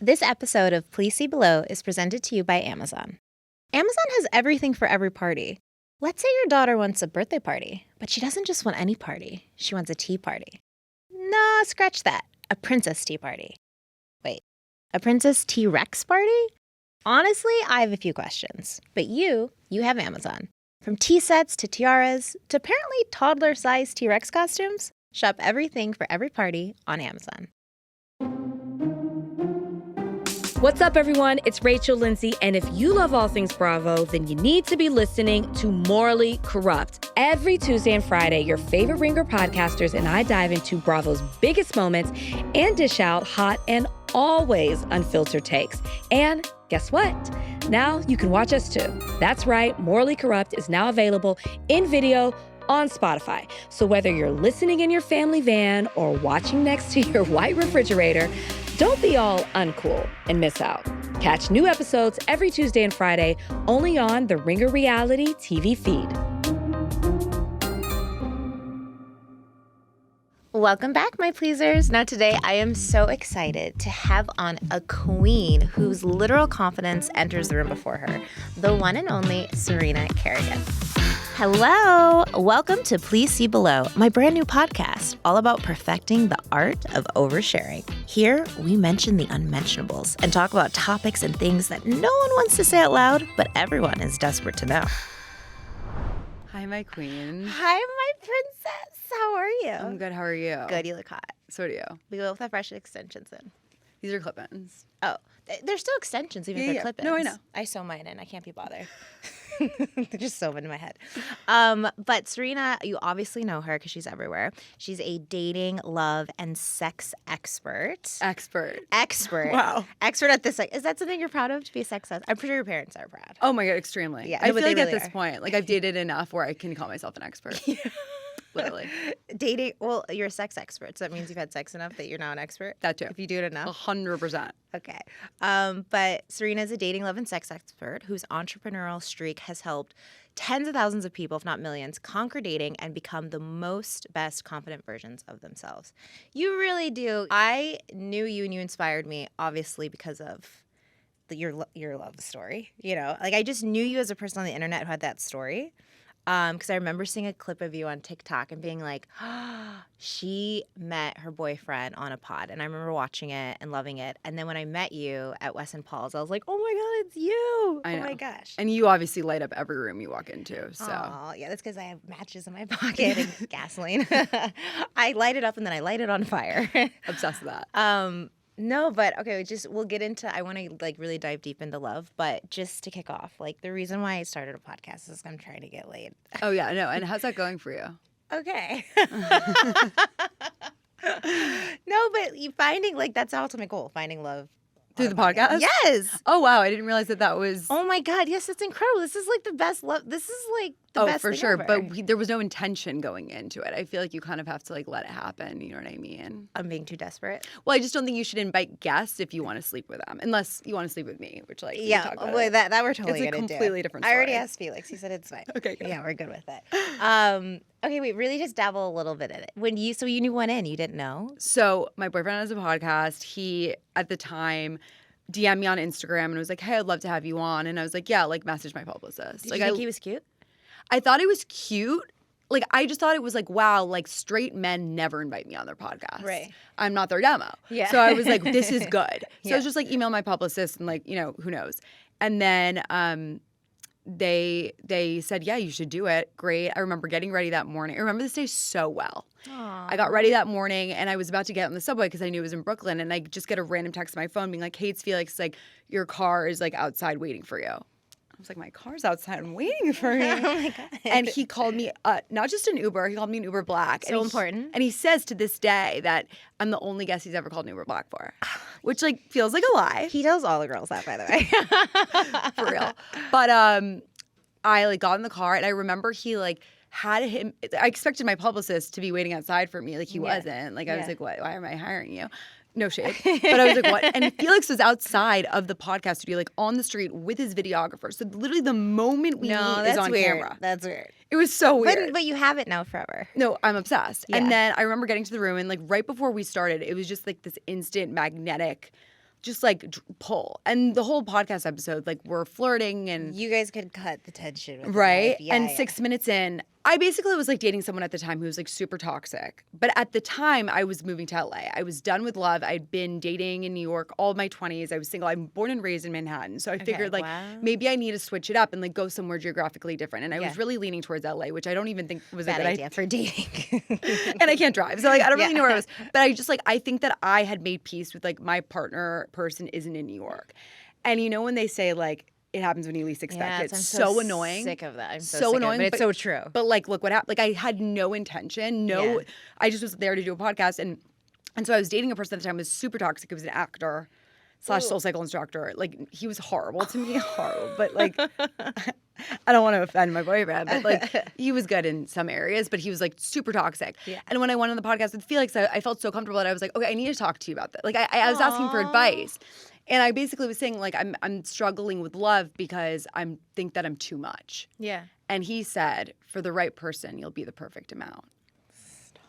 This episode of Please See Below is presented to you by Amazon. Amazon has everything for every party. Let's say your daughter wants a birthday party, but she doesn't just want any party. She wants a tea party. Nah, scratch that. A princess tea party. Wait, a princess T-Rex party? Honestly, I have a few questions. But you have Amazon. From tea sets to tiaras to apparently toddler-sized T-Rex costumes, shop everything for every party on Amazon. What's up, everyone? It's Rachel Lindsay, and if you love all things Bravo, then you need to be listening to Morally Corrupt. Every Tuesday and Friday, your favorite Ringer podcasters and I dive into Bravo's biggest moments and dish out hot and always unfiltered takes. And guess what? Now you can watch us too. That's right, Morally Corrupt is now available in video on Spotify. So whether you're listening in your family van or watching next to your white refrigerator, don't be all uncool and miss out. Catch new episodes every Tuesday and Friday only on the Ringer Reality TV feed. Welcome back, my pleasers. Now today I am so excited to have on a queen whose literal confidence enters the room before her, the one and only Serena Kerrigan. Hello! Welcome to Please See Below, my brand new podcast, all about perfecting the art of oversharing. Here, we mention the unmentionables and talk about topics and things that no one wants to say out loud, but everyone is desperate to know. Hi, my queen. Hi, my princess. How are you? I'm good. How are you? Good, you look hot. So do you. We both have fresh extensions in. These are clip-ins. Oh, they're still extensions, even if they're clip-ins. No, I know. I sew mine in. I can't be bothered. They're just sewing in my head. But Serena, you obviously know her because she's everywhere. She's a dating, love, and sex expert. Expert. Wow. Expert at this. Is that something you're proud of, to be a sex expert? I'm pretty sure your parents are proud. Oh, my God, extremely. Yeah, I feel like really at this point, like I've dated enough where I can call myself an expert. Yeah. Literally. Dating, well, you're a sex expert, so that means you've had sex enough that you're now an expert? That too. If you do it enough? 100%. Okay. But Serena is a dating, love, and sex expert whose entrepreneurial streak has helped tens of thousands of people, if not millions, conquer dating and become the most best confident versions of themselves. You really do. I knew you and you inspired me, obviously, because of your love story. You know, like I just knew you as a person on the internet who had that story. Because I remember seeing a clip of you on TikTok and being like, she met her boyfriend on a pod. And I remember watching it and loving it. And then when I met you at Wes and Paul's, I was like, oh my God, it's you. I know. Oh my gosh. And you obviously light up every room you walk into. So. Oh, yeah, that's because I have matches in my pocket and gasoline. I light it up and then I light it on fire. Obsessed with that. No, but okay, we'll get into, I want to like really dive deep into love, but just to kick off, like the reason why I started a podcast is I'm trying to get laid. Oh, yeah, no. And how's that going for you? Okay. No, but finding, like, that's the ultimate goal, finding love. Through the podcast? Yes. Oh, wow. I didn't realize that was. Oh, my God. Yes, it's incredible. This is like the best love. This is like the best for thing sure. ever. But there was no intention going into it. I feel like you kind of have to like let it happen. You know what I mean? I'm being too desperate. Well, I just don't think you should invite guests if you want to sleep with them, unless you want to sleep with me, which like yeah, well, that we're totally it's a gonna completely do. different story. I already asked Felix. He said it's fine. Okay, good. Yeah, we're good with it. Okay, wait. Really, just dabble a little bit in it. So you knew one in, you didn't know. So my boyfriend has a podcast. He at the time DM'd me on Instagram and was like, "Hey, I'd love to have you on." And I was like, "Yeah," like message my publicist. Did you think he was cute? I thought it was cute. Like, I just thought it was like, wow, like straight men never invite me on their podcast. Right. I'm not their demo. Yeah. So I was like, this is good. So Yeah. I was just like, email my publicist and like, you know, who knows. And then they said, yeah, you should do it. Great. I remember getting ready that morning. I remember this day so well. Aww. I got ready that morning and I was about to get on the subway because I knew it was in Brooklyn. And I just get a random text on my phone being like, hey, it's Felix. Like, your car is like outside waiting for you. I was like, my car's outside and waiting for me. Oh my God. And he called me, not just an Uber, he called me an Uber Black. So important. And he says to this day that I'm the only guest he's ever called an Uber Black for, which like feels like a lie. He tells all the girls that, by the way. For real. But I like got in the car and I remember he like had him, I expected my publicist to be waiting outside for me. Like he wasn't. Like I was like, what? Why am I hiring you? No shade. But I was like, what? And Felix was outside of the podcast studio, like on the street with his videographer. So literally the moment we meet is on camera. That's weird. It was so weird. But you have it now forever. No, I'm obsessed. Yeah. And then I remember getting to the room and like right before we started, it was just like this instant magnetic just like pull. And the whole podcast episode, like we're flirting and You guys could cut the tension. With right. Yeah, and yeah. 6 minutes in, I basically was like dating someone at the time who was like super toxic. But at the time, I was moving to LA. I was done with love. I'd been dating in New York all my 20s. I was single. I'm born and raised in Manhattan. So I figured like maybe I need to switch it up and like go somewhere geographically different. And I was really leaning towards LA, which I don't even think was bad a good idea for dating. And I can't drive. So like I don't really know where I was. But I just like I think that I had made peace with like my partner person isn't in New York. And you know when they say like it happens when you least expect it. It's so annoying. Sick of that. I'm so sick annoying, of it, but it's so true. But like, look what happened. Like, I had no intention. I just was there to do a podcast, and so I was dating a person at the time who was super toxic. He was an actor / soul cycle instructor. Like, he was horrible to me, horrible. But like, I don't want to offend my boyfriend, but like, he was good in some areas, but he was like super toxic. Yeah. And when I went on the podcast with Felix, I felt so comfortable that I was like, okay, I need to talk to you about that. Like, I was asking for advice. And I basically was saying, like, I'm struggling with love because I think that I'm too much. Yeah. And he said, for the right person, you'll be the perfect amount. Stop.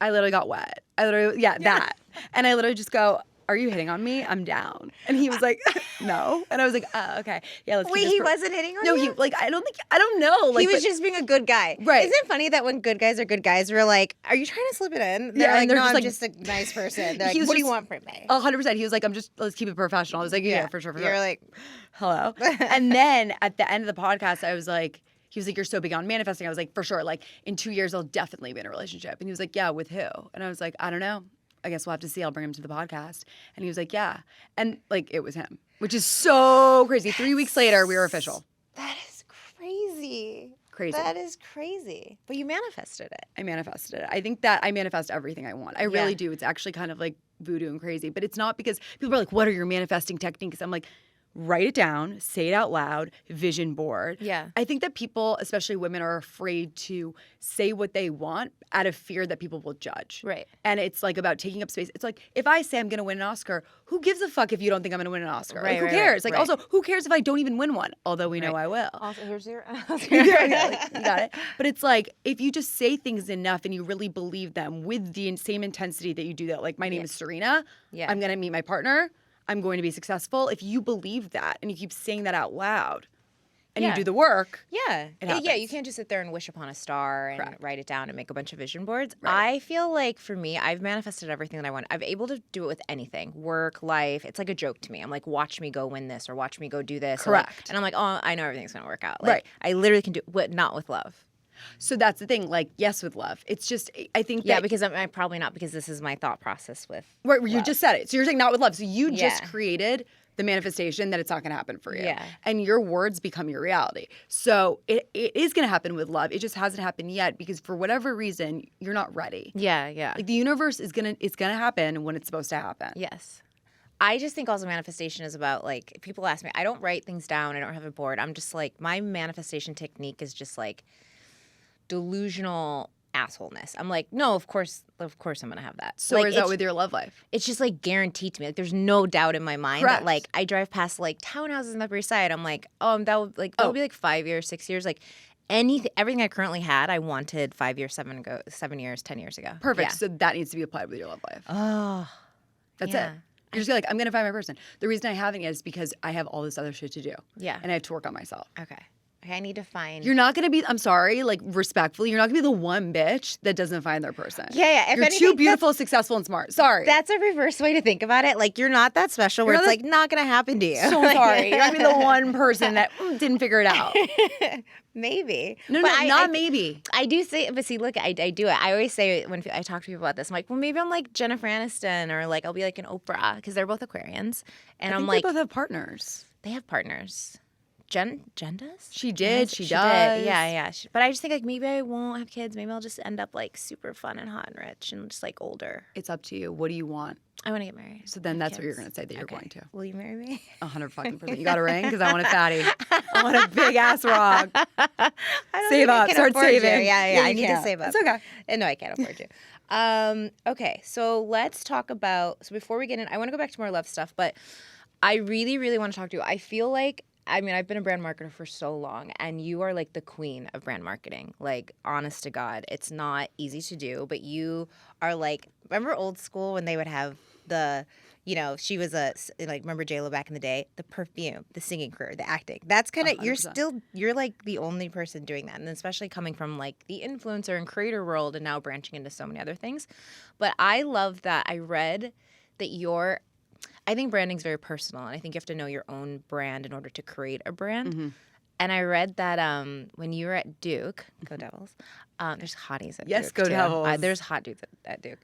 I literally got wet. That. And I literally just go, are you hitting on me? I'm down. And he was like, no. And I was like, oh, okay. Yeah, let's Wait, he wasn't hitting on you? No, he, like, I don't know. Like, he was just being a good guy. Right. Isn't it funny that when good guys are good guys, we're like, are you trying to slip it in? They're like, no, I'm just a nice person. They're like, what do you want from me? 100%. He was like, let's keep it professional. I was like, yeah, for sure. You're like, hello. And then at the end of the podcast, I was like, he was like, you're so big on manifesting. I was like, for sure. Like, in 2 years, I'll definitely be in a relationship. And he was like, yeah, with who? And I was like, I don't know. I guess we'll have to see. I'll bring him to the podcast. And he was like, yeah. And like, it was him, which is so crazy. 3 weeks later, we were official. That is crazy. Crazy. That is crazy. But you manifested it. I manifested it. I think that I manifest everything I want. I really do. It's actually kind of like voodoo and crazy. But it's not because people are like, what are your manifesting techniques? I'm like, write it down, say it out loud, vision board. Yeah. I think that people, especially women, are afraid to say what they want out of fear that people will judge. Right. And it's like about taking up space. It's like, if I say I'm going to win an Oscar, who gives a fuck if you don't think I'm going to win an Oscar? Right, like, who cares? Right. Like, also, who cares if I don't even win one? Although we know I will. Also, here's your Like, you got it. But it's like, if you just say things enough and you really believe them with the same intensity that you do that, like, my name is Serena. Yeah. I'm going to meet my partner. I'm going to be successful. If you believe that and you keep saying that out loud and you do the work, it happens. Yeah, you can't just sit there and wish upon a star and write it down and make a bunch of vision boards. Right. I feel like for me, I've manifested everything that I want. I'm able to do it with anything, work, life. It's like a joke to me. I'm like, watch me go win this or watch me go do this. Correct. And I'm like, oh, I know everything's going to work out. Like, I literally can do it, but not with love. So that's the thing, like, yes, with love. It's just, I think that... Yeah, because I'm probably not, because this is my thought process with Right, you just said it. So you're saying not with love. So you just created the manifestation that it's not going to happen for you. Yeah. And your words become your reality. So it is going to happen with love. It just hasn't happened yet because for whatever reason, you're not ready. Yeah, yeah. Like, the universe is going to happen when it's supposed to happen. Yes. I just think also manifestation is about, like, if people ask me, I don't write things down. I don't have a board. I'm just like, my manifestation technique is just like delusional assholeness. I'm like, no, of course I'm gonna have that. So like, where's that with your love life? It's just like guaranteed to me. Like, there's no doubt in my mind that, like, I drive past like townhouses in the Upper East Side. I'm like, that would be like 5 years, 6 years, like everything I currently had, I wanted 5 years, 7 years, 10 years ago. Perfect. Yeah. So that needs to be applied with your love life. Oh, that's it. You're just like, I'm gonna find my person. The reason I haven't yet is because I have all this other shit to do. Yeah, and I have to work on myself. Okay, I need to find... You're not going to be, I'm sorry, like, respectfully, you're not going to be the one bitch that doesn't find their person. Yeah. You're too beautiful, successful, and smart. Sorry. That's a reverse way to think about it. Like, you're not that special where it's, like, not going to happen to you. So sorry. You're going to be the one person that didn't figure it out. Maybe. No, maybe. I do say, but see, look, I do it. I always say when I talk to people about this, I'm like, well, maybe I'm like Jennifer Aniston or, like, I'll be like an Oprah because they're both Aquarians. And I'm like... they both have partners. They have partners. Jen does? She did. She does. Yeah. But I just think, like, maybe I won't have kids. Maybe I'll just end up, like, super fun and hot and rich and just, like, older. It's up to you. What do you want? I want to get married. So then that's what you're going to say that you're going to. Will you marry me? 100%. You got a ring? Because I want a fatty. I want a big-ass rock. Save up. Start saving. Yeah. I need to save up. It's okay. No, I can't afford you. Okay, so let's talk about... So before we get in, I want to go back to more love stuff, but I really, really want to talk to you. I feel like... I mean, I've been a brand marketer for so long, and you are, like, the queen of brand marketing. Like, honest to God, it's not easy to do, but you are, like, remember old school when they would have you know, she was like, remember J-Lo back in the day? The perfume, the singing career, the acting. That's kind of, you're like the only person doing that. And especially coming from like the influencer and creator world and now branching into so many other things. But I love that. I read that I think branding's very personal. And I think you have to know your own brand in order to create a brand. Mm-hmm. And I read that when you were at Duke, go Devils, there's hotties at Duke. Yes, go Devils. There's hot dudes at Duke.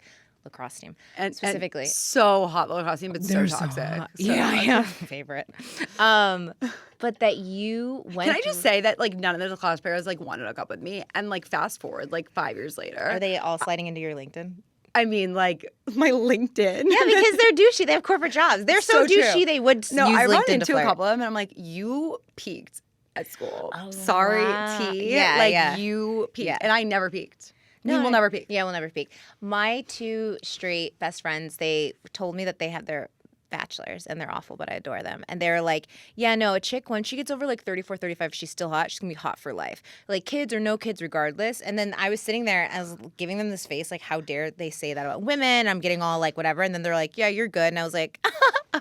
Lacrosse team, and specifically. And so hot lacrosse team, but so toxic. Yeah, favorite. But that you went. Can I just say that like none of the lacrosse players like wanted to hook up with me, and like fast forward like 5 years later, are they all sliding into your LinkedIn? I mean, like my LinkedIn. Yeah, because they're douchey. They have corporate jobs. They're so douchey. True. They would use I run LinkedIn into to flirt. A couple of them, and I'm like, you peaked at school. Oh, sorry, wow. T. Yeah, like you peaked, and I never peaked. No, we'll never peak. Yeah, we'll never peak. My 2 straight best friends, they told me that they have their bachelors and they're awful, but I adore them. And they're like, yeah, no, a chick, when she gets over like 34, 35, she's still hot. She's going to be hot for life. Like kids or no kids regardless. And then I was sitting there and I was giving them this face, like, how dare they say that about women? I'm getting all like whatever. And then they're like, yeah, you're good. And I was like,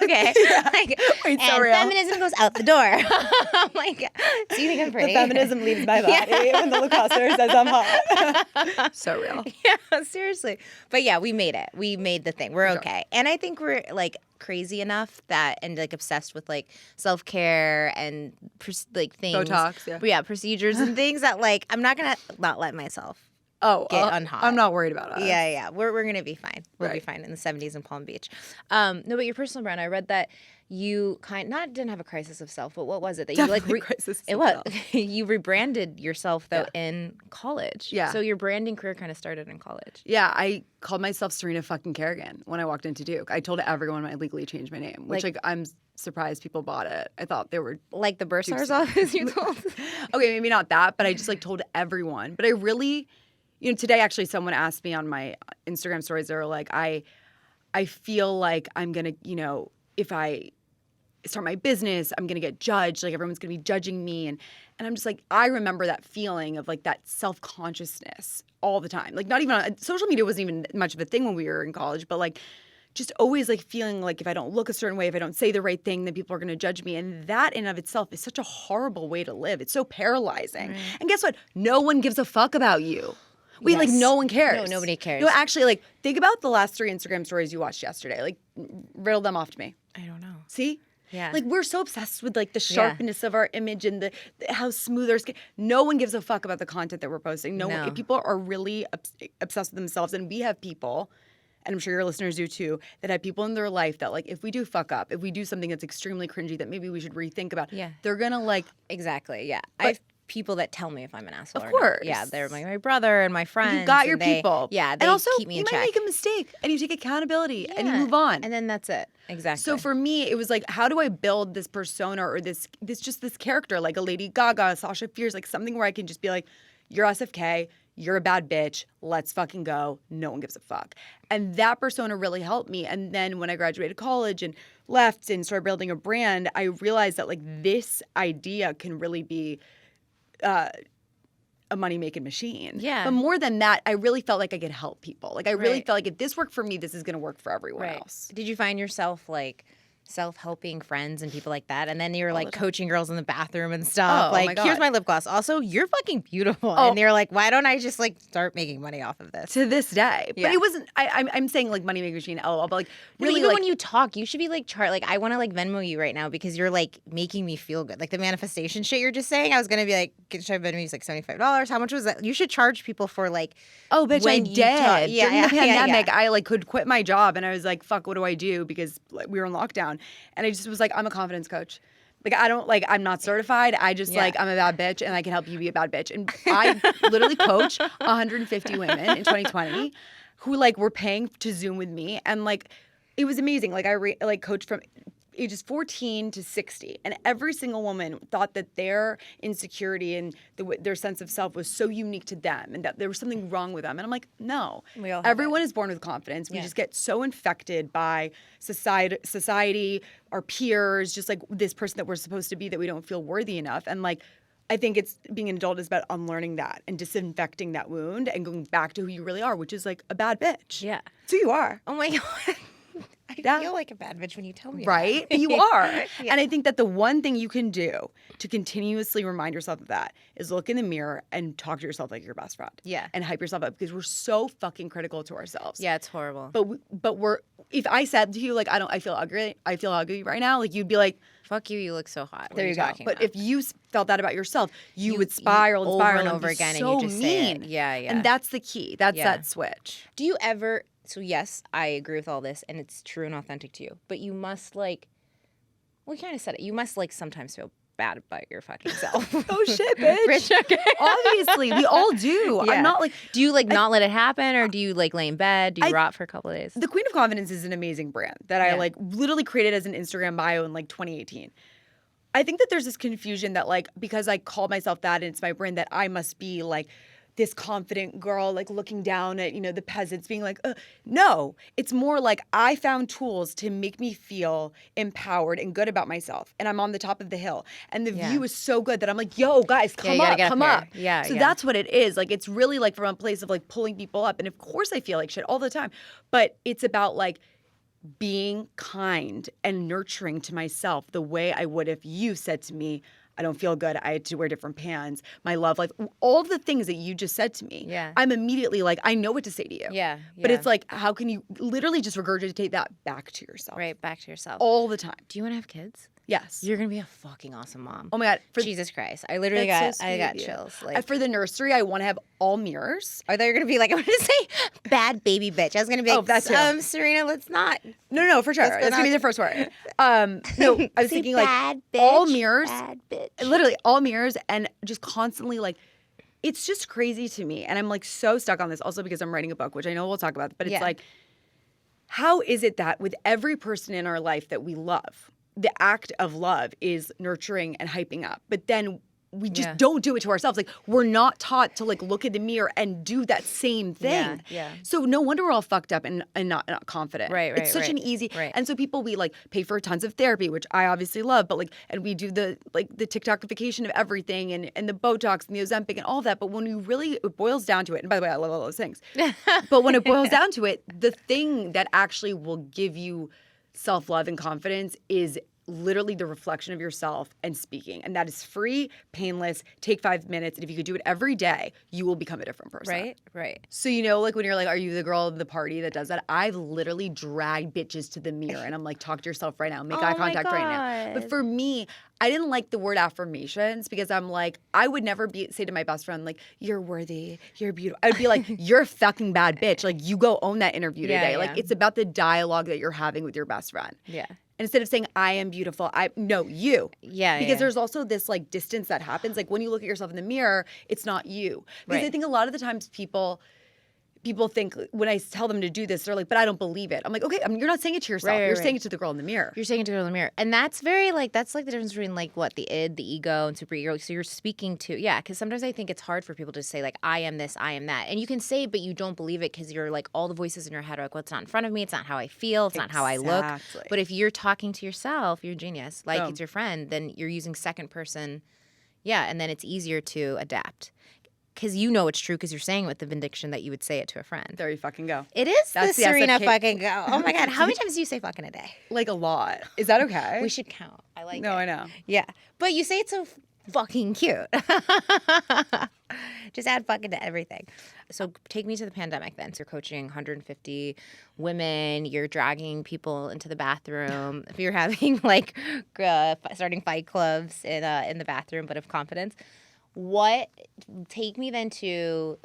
okay. Yeah. Like, Wait, and real. feminism goes out the door. I'm like, do you think I'm pretty? The feminism leaves my body when the lacrosse says I'm hot. So real. Yeah, seriously. But yeah, we made it. We made the thing. We're okay. And I think we're like crazy enough that and like obsessed with like self-care and like things. Botox, yeah. But yeah, procedures and things that like I'm not going to not let myself get unhot. I'm not worried about us. Yeah. We're going to be fine. We'll be fine in the 70s in Palm Beach. No, but your personal brand, I read that you didn't have a crisis of self, but what was it that you Definitely crisis it of was self. you rebranded yourself though in college. Yeah. So your branding career kind of started in college. Yeah, I called myself Serena fucking Kerrigan when I walked into Duke. I told everyone I legally changed my name, which like I'm surprised people bought it. I thought they were like the bursar's office you told. Okay, maybe not that, but I just like told everyone. But I really, today actually someone asked me on my Instagram stories, they were like, I feel like I'm gonna, if I start my business, I'm gonna get judged. Like everyone's gonna be judging me, and I'm just like, I remember that feeling of like that self-consciousness all the time. Like not even on social media wasn't even much of a thing when we were in college, but like just always like feeling like if I don't look a certain way, if I don't say the right thing, then people are gonna judge me. And that in of itself is such a horrible way to live. It's so paralyzing. Right. And guess what? No one gives a fuck about you. Wait, like no one cares. No, nobody cares. No, actually, like think about the last 3 Instagram stories you watched yesterday. Like riddle them off to me. I don't know. See? Yeah. Like we're so obsessed with like the sharpness of our image and the how smooth our skin. No one gives a fuck about the content that we're posting. No one, people are really obsessed with themselves, and we have people, and I'm sure your listeners do too, that have people in their life that like if we do fuck up, if we do something that's extremely cringy that maybe we should rethink about, they're gonna like exactly. Yeah, I have people that tell me if I'm an asshole. Of course, yeah, they're like my brother and my friends. You got your people. Yeah, they and also keep me in check. You might make a mistake, and you take accountability, and you move on, and then that's it. Exactly. So for me, it was like, how do I build this persona or this character, like a Lady Gaga, Sasha Fierce, like something where I can just be like, you're SFK, you're a bad bitch, let's fucking go. No one gives a fuck. And that persona really helped me. And then when I graduated college and left and started building a brand, I realized that like this idea can really be a money-making machine. Yeah. But more than that, I really felt like I could help people. Like I really felt like if this worked for me, this is going to work for everyone else. Did you find yourself like self-helping friends and people like that, and then you're like coaching girls in the bathroom and stuff? Oh, like, my God. Here's my lip gloss. Also, you're fucking beautiful. And you're like, why don't I just like start making money off of this? To this day. But it wasn't, I'm saying like money making machine, LOL, but like really even like, when you talk, you should be like, like I want to like Venmo you right now because you're like making me feel good. Like the manifestation shit you're just saying, I was going to be like, should I Venmo you like $75? How much was that? You should charge people for like, oh, bitch, I did. During the pandemic, I like could quit my job and I was like, fuck, what do I do? Because like, we were in lockdown. And I just was like, I'm a confidence coach. Like, I don't, like, I'm not certified. I just, like, I'm a bad bitch, and I can help you be a bad bitch. And I literally coach 150 women in 2020 who, like, were paying to Zoom with me. And, like, it was amazing. Like, I coached from ages 14 to 60. And every single woman thought that their insecurity and their sense of self was so unique to them and that there was something wrong with them. And I'm like, no. Everyone is born with confidence. We just get so infected by society, our peers, just like this person that we're supposed to be that we don't feel worthy enough. And like, I think it's being an adult is about unlearning that and disinfecting that wound and going back to who you really are, which is like a bad bitch. Yeah. It's who you are. Oh my God. I feel like a bad bitch when you tell me right? that. You are. Yeah. And I think that the one thing you can do to continuously remind yourself of that is look in the mirror and talk to yourself like your best friend. Yeah. And hype yourself up because we're so fucking critical to ourselves. Yeah, it's horrible. But we're if I said to you like I feel ugly right now, like you'd be like, fuck you look so hot. What there are you go. talking But about? if you felt that about yourself, you would spiral and over spiral and and over be again, so and you just say it. mean. Yeah, yeah. And that's the key. That's Yeah. that switch. Do you ever? So yes, I agree with all this, and it's true and authentic to you. But you must like, well, you kind of said it. You must like sometimes feel bad about your fucking self. Oh shit, bitch. Rich, okay. Obviously, we all do. Yeah. I'm not like Do you like not let it happen, or do you like lay in bed? Do you rot for a couple of days? the Queen of Confidence is an amazing brand that I Yeah. like literally created as an Instagram bio in like 2018. I think that there's this confusion that like because I call myself that and it's my brand that I must be like this confident girl like looking down at the peasants being like no, it's more like I found tools to make me feel empowered and good about myself and I'm on the top of the hill and the view is so good that I'm like, yo guys, you gotta get come up up. here. Yeah, so yeah. that's what it is. Like it's really like from a place of like pulling people up and of course I feel like shit all the time, but it's about like being kind and nurturing to myself the way I would if you said to me, I don't feel good. I had to wear different pants. My love life, all the things that you just said to me. Yeah. I'm immediately like, I know what to say to you. Yeah. But it's like, how can you literally just regurgitate that back to yourself? right back to yourself. All the time. Do you want to have kids? Yes. You're gonna be a fucking awesome mom. Oh my God. Jesus Christ! I literally That's got so I got sweet of you. chills. Like, For the nursery, I want to have all mirrors. I thought you were gonna be like, I'm gonna say bad baby bitch. I was gonna be like, Oh, that too. Serena, let's not. No, for sure. That's gonna be the first word. No, I was Say thinking like bad bitch, all mirrors, bad bitch. literally all mirrors, and just constantly like, it's just crazy to me, and I'm like so stuck on this. Also because I'm writing a book, which I know we'll talk about, but it's Yeah. like, how is it that with every person in our life that we love, the act of love is nurturing and hyping up, but then we just don't do it to ourselves. Like we're not taught to like look in the mirror and do that same thing. Yeah. So no wonder we're all fucked up and not confident. Right, It's such right. an easy. Right. And so people, we like pay for tons of therapy, which I obviously love, but like, and we do the TikTokification of everything and the Botox and the Ozempic and all that. But when it boils down to it, and by the way, I love all those things. But when it boils down to it, the thing that actually will give you self-love and confidence is literally the reflection of yourself and speaking. And that is free, painless, take 5 minutes. And if you could do it every day, you will become a different person. Right. So, like when you're like, are you the girl in the party that does that? I've literally dragged bitches to the mirror and I'm like, talk to yourself right now. Make eye contact right now. But for me, I didn't like the word affirmations because I'm like, I would never say to my best friend, like, you're worthy, you're beautiful. I would be like, you're a fucking bad bitch. Like, you go own that interview today. Like, it's about the dialogue that you're having with your best friend. Yeah. And instead of saying, I am beautiful, you. Yeah. Because there's also this like distance that happens. Like when you look at yourself in the mirror, it's not you. Because I think a lot of the times people think when I tell them to do this, they're like, but I don't believe it. I'm like, okay, you're not saying it to yourself. You're saying it to the girl in the mirror. You're saying it to the mirror. And that's very that's like the difference between like what the id, the ego, and superego. So you're speaking to, because sometimes I think it's hard for people to say like, I am this, I am that. And you can say it, but you don't believe it because you're like, all the voices in your head are like, well, it's not in front of me. It's not how I feel. It's not how I look. But if you're talking to yourself, you're a genius. Like it's your friend, then you're using second person. Yeah. And then it's easier to adapt. Because you know it's true because you're saying it with the conviction that you would say it to a friend. There you fucking go. It is That's the Serena fucking go. Oh my God. How many times do you say fucking a day? Like a lot. Is that okay? We should count. I like it. No, I know. Yeah. But you say it so fucking cute. Just add fucking to everything. So take me to the pandemic then. So you're coaching 150 women. You're dragging people into the bathroom. If you're having like starting fight clubs in the bathroom, but of confidence. Take me then to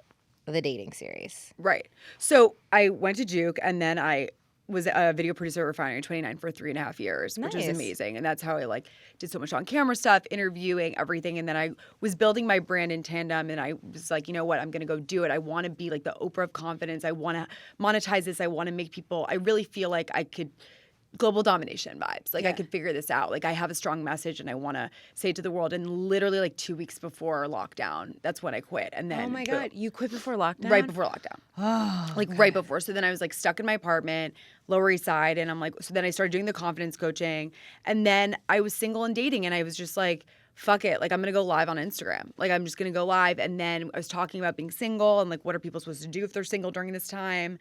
the dating series. Right. So I went to Duke and then I was a video producer at Refinery 29 for 3.5 years, which was amazing. And that's how I like did so much on camera stuff, interviewing, everything. And then I was building my brand in tandem and I was like, you know what, I'm going to go do it. I want to be like the Oprah of confidence. I want to monetize this. I want to make people, I really feel like I could global domination vibes. Like I could figure this out. Like I have a strong message and I want to say it to the world. And literally like 2 weeks before lockdown, that's when I quit. And then oh my God, you quit before lockdown? Right before lockdown. Oh, like right before. So then I was like stuck in my apartment, Lower East Side. And I'm like, so then I started doing the confidence coaching. And then I was single and dating. And I was just like, fuck it. Like I'm going to go live on Instagram. Like I'm just going to go live. And then I was talking about being single and like, what are people supposed to do if they're single during this time?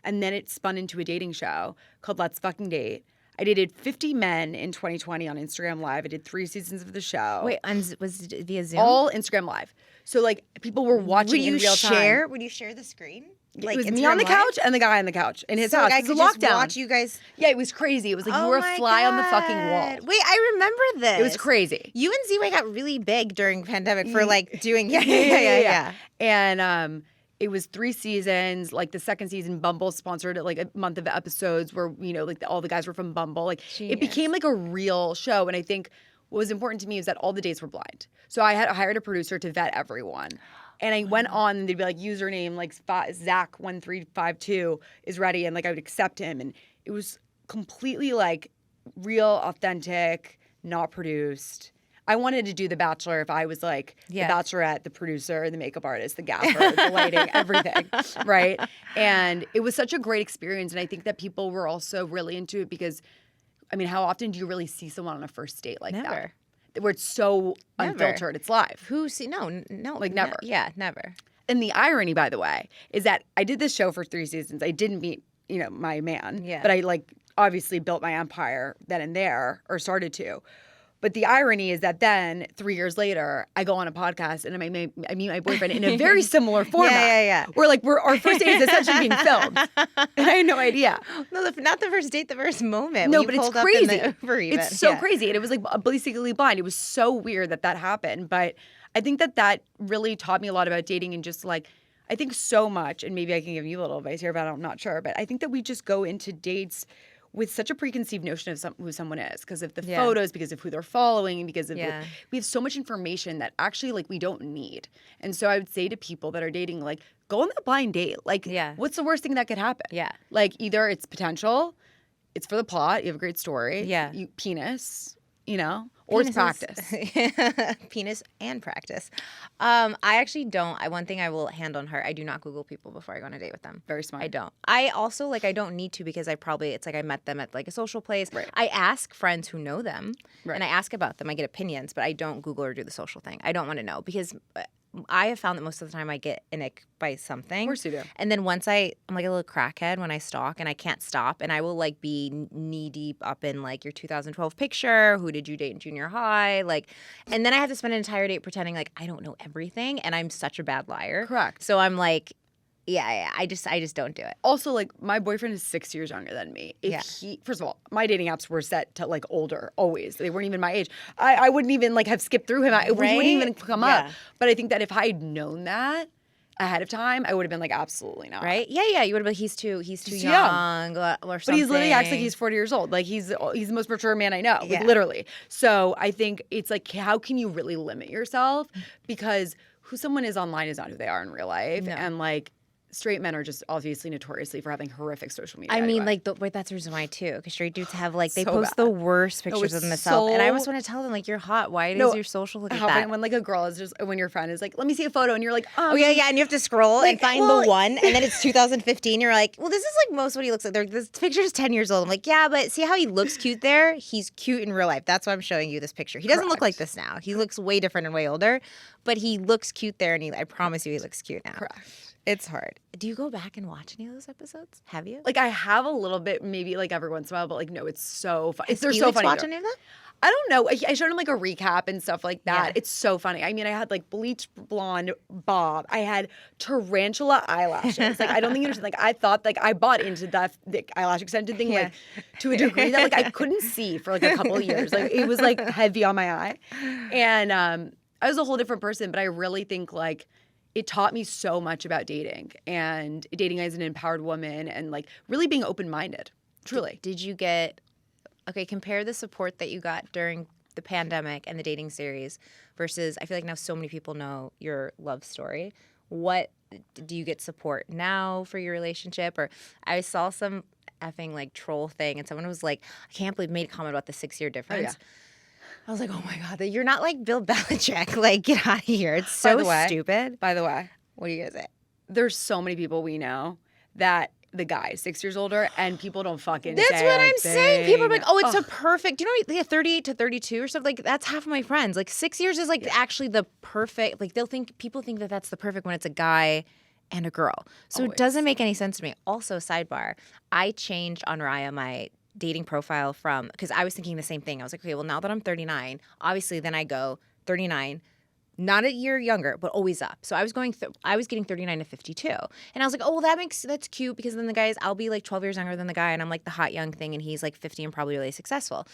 and then it spun into a dating show called Let's Fucking Date. I dated 50 men in 2020 on Instagram Live. I did 3 seasons of the show. Wait, was it via Zoom? All Instagram Live. So like people were watching in real time. Would you share the screen? Like, it was me on the couch and the guy on the couch in his house. I It was could a just lockdown. watch you guys. Yeah, it was crazy. It was like you were a fly on the fucking wall. Wait, I remember this. It was crazy. You and Z-Way got really big during pandemic for like doing yeah. And it was 3 seasons. Like the second season, Bumble sponsored like a month of episodes where, you know, like all the guys were from Bumble. Like it became like a real show. And I think what was important to me is that all the dates were blind. So I hired a producer to vet everyone. And I went on and they'd be like, username like Zach1352 is ready. And like I would accept him. And it was completely like real, authentic, not produced. I wanted to do The Bachelor if I was like the Bachelorette, the producer, the makeup artist, the gaffer, the lighting, everything, right? And it was such a great experience. And I think that people were also really into it because, I mean, how often do you really see someone on a first date like that? Where it's so unfiltered, it's live. No. Like never. Never. And the irony, by the way, is that I did this show for 3 seasons. I didn't meet, you know, my man. Yeah. But I like obviously built my empire then and there, or started to. But the irony is that then 3 years later, I go on a podcast and I meet my boyfriend in a very similar format. Yeah. Where like our first date is essentially being filmed, and I had no idea. No, not the first date, the first moment. No, but it's crazy. It's so crazy, and it was like basically blind. It was so weird that happened. But I think that really taught me a lot about dating and just like I think so much. And maybe I can give you a little advice here, but I'm not sure. But I think that we just go into dates with such a preconceived notion of who someone is because of the photos, because of who they're following, because of we have so much information that actually like we don't need. And so I would say to people that are dating, like, go on that blind date. Like, what's the worst thing that could happen? Yeah. Like either it's potential, it's for the plot, you have a great story. Yeah. Penis, you know, or it's practice. Penis and practice. I actually don't. One thing I will hand on heart, I do not Google people before I go on a date with them. Very smart. I don't. I also, like, I don't need to because it's like I met them at, like, a social place. Right. I ask friends who know them, and I ask about them. I get opinions, but I don't Google or do the social thing. I don't want to know because I have found that most of the time I get an ick by something. Of course you do. And then once I'm like a little crackhead when I stalk and I can't stop and I will like be knee deep up in like your 2012 picture. Who did you date in junior high? Like, and then I have to spend an entire date pretending like I don't know everything and I'm such a bad liar. Correct. So I'm like, I just don't do it. Also, like, my boyfriend is 6 years younger than me. First of all, my dating apps were set to like older, always. They weren't even my age. I wouldn't even like have skipped through him. He wouldn't even come up. But I think that if I had known that ahead of time, I would have been like, absolutely not. Right? Yeah. You would have been, he's too young or something. But he's literally acts like he's 40 years old. Like he's the most mature man I know, like literally. So I think it's like, how can you really limit yourself? Because who someone is online is not who they are in real life. No. And like, straight men are just obviously notoriously for having horrific social media. I mean, like, that's the reason why too. Because straight dudes have like they post the worst pictures of themselves, and I almost want to tell them like, you're hot. Why does your social look like that? When like a girl is just when your friend is like, let me see a photo, and you're like, oh yeah, and you have to scroll and find the one, and then it's 2015. You're like, well, this is like most what he looks like. This picture is 10 years old. I'm like, yeah, but see how he looks cute there? He's cute in real life. That's why I'm showing you this picture. He doesn't look like this now. He looks way different and way older, but he looks cute there, and I promise you, he looks cute now. Correct. It's hard. Do you go back and watch any of those episodes? Have you? Like I have a little bit, maybe like every once in a while, but like no, it's so funny. They're so funny. Watch any of them? I don't know. I showed him like a recap and stuff like that. Yeah. It's so funny. I mean, I had like bleach blonde bob. I had tarantula eyelashes. Like I don't think you understand. Like I thought like I bought into the eyelash extension thing like to a degree that like I couldn't see for like a couple of years. Like it was like heavy on my eye, and I was a whole different person. But I really think like. It taught me so much about dating and dating as an empowered woman and like really being open-minded, truly. Did you compare the support that you got during the pandemic and the dating series versus, I feel like now so many people know your love story. What, do you get support now for your relationship? Or I saw some effing like troll thing and someone was like, I can't believe, made a comment about the 6-year difference. Oh, yeah. I was like, oh my God, you're not like Bill Belichick. Like, get out of here. It's so stupid. By the way, what are you going to say? There's so many people we know that the guy is 6 years older and people don't fucking That's say what I'm saying. People are like, oh, it's a perfect, you know, they have 38 to 32 or something. Like, that's half of my friends. Like, 6 years is like actually the perfect, like people think that that's the perfect when it's a guy and a girl. So Always. it doesn't make any sense to me. Also, sidebar, I changed on Raya my dating profile from, because I was thinking the same thing. I was like, okay, well, now that I'm 39, obviously then I go 39, not a year younger, but always up. So I was getting 39 to 52. And I was like, oh, well, that's cute, because then the guys, I'll be like 12 years younger than the guy, and I'm like the hot young thing, and he's like 50 and probably really successful.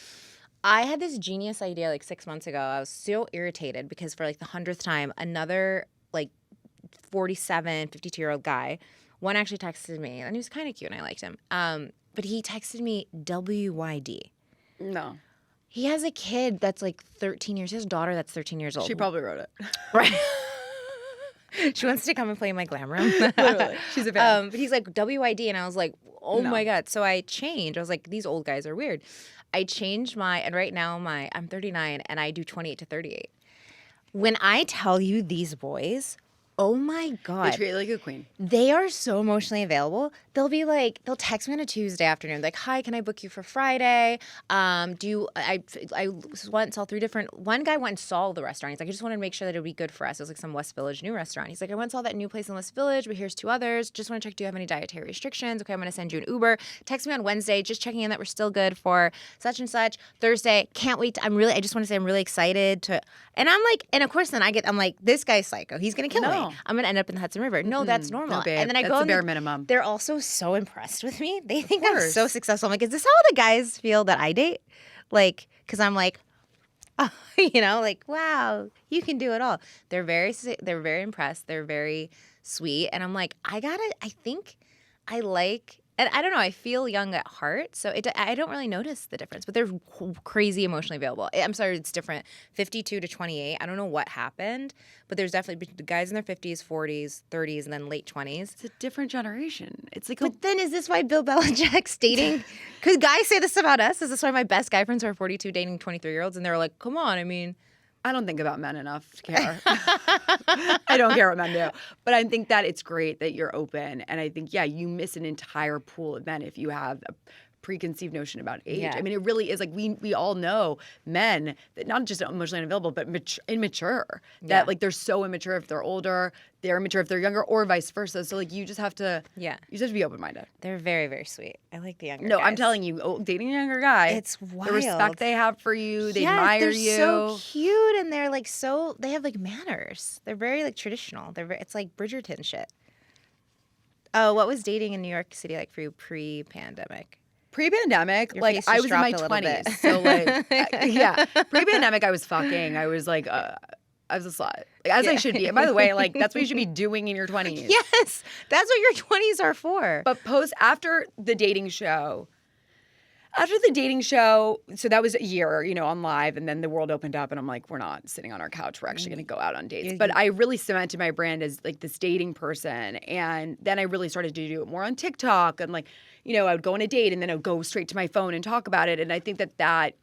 I had this genius idea like 6 months ago. I was so irritated because for like the 100th time, another like 47, 52-year-old guy, one actually texted me, and he was kind of cute, and I liked him. But he texted me WYD. No. He has a kid that's like 13 years. He has a daughter that's 13 years old. She probably wrote it. Right. She wants to come and play in my glam room. Literally. She's a fan. But he's like WYD, and I was like, oh No. my God. So I changed. I was like, these old guys are weird. I changed and right now I'm 39, and I do 28 to 38. When I tell you these boys, oh my God. They treat you like a queen. They are so emotionally available. They'll text me on a Tuesday afternoon, like, hi, can I book you for Friday? I went and saw one guy went and saw the restaurant. He's like, I just wanted to make sure that it would be good for us. It was like some West Village new restaurant. He's like, I went and saw that new place in West Village, but here's 2 others. Just want to check, do you have any dietary restrictions? Okay, I'm going to send you an Uber. Text me on Wednesday, just checking in that we're still good for such and such. Thursday, can't wait. I just want to say I'm really excited to, and I'm like, and of course then I'm like, this guy's psycho. He's going to kill me. I'm going to end up in the Hudson River. No, that's normal. No, babe. And then That's the bare minimum. They're also so impressed with me. They think I'm so successful. I'm like, is this how the guys feel that I date? Like, because I'm like, oh, like, wow, you can do it all. They're very impressed. They're very sweet. And I'm like, I think I like, and I don't know, I feel young at heart. So I don't really notice the difference, but they're crazy emotionally available. I'm sorry, it's different. 52 to 28. I don't know what happened, but there's definitely the guys in their 50s, 40s, 30s, and then late 20s. It's a different generation. It's like, But then is this why Bill Belichick's dating? Could guys say this about us? Is this why my best guy friends are 42 dating 23-year-olds? And they're like, come on, I mean. I don't think about men enough to care. I don't care what men do. But I think that it's great that you're open. And I think, yeah, you miss an entire pool of men if you have a preconceived notion about age. Yeah. I mean, it really is like we all know men that not just emotionally unavailable, but immature. That like they're so immature if they're older, they're immature if they're younger, or vice versa. So like you just have to be open-minded. They're very, very sweet. I like the younger No, guys. I'm telling you, dating a younger guy, it's wild. The respect they have for you, they admire they're you. So cute, and they're like they have like manners. They're very like traditional. It's like Bridgerton shit. Oh, what was dating in New York City like for you pre-pandemic? Pre-pandemic, Your like face I just was in my dropped a little 20s. bit. So like, yeah. Pre-pandemic, I was fucking. I was like, I was a slut. Like, as I should be. And by the way, like that's what you should be doing in your 20s. Yes, that's what your 20s are for. But after the dating show, so that was a year, on live, and then the world opened up, and I'm like, we're not sitting on our couch. We're actually going to go out on dates. But I really cemented my brand as like this dating person, and then I really started to do it more on TikTok, and like, I would go on a date, and then I would go straight to my phone and talk about it, and I think that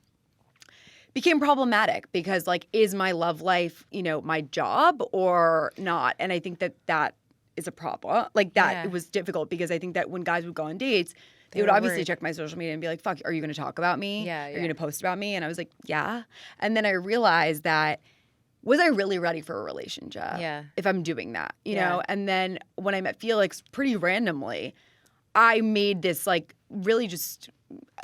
became problematic because like, is my love life, my job or not? And I think that is a problem. Like that, It was difficult because I think that when guys would go on dates, they would obviously check my social media and be like, fuck, are you going to talk about me? Yeah. Are you going to post about me? And I was like, yeah. And then I realized that, was I really ready for a relationship? Yeah. If I'm doing that, you know? And then when I met Felix pretty randomly, I made this like really just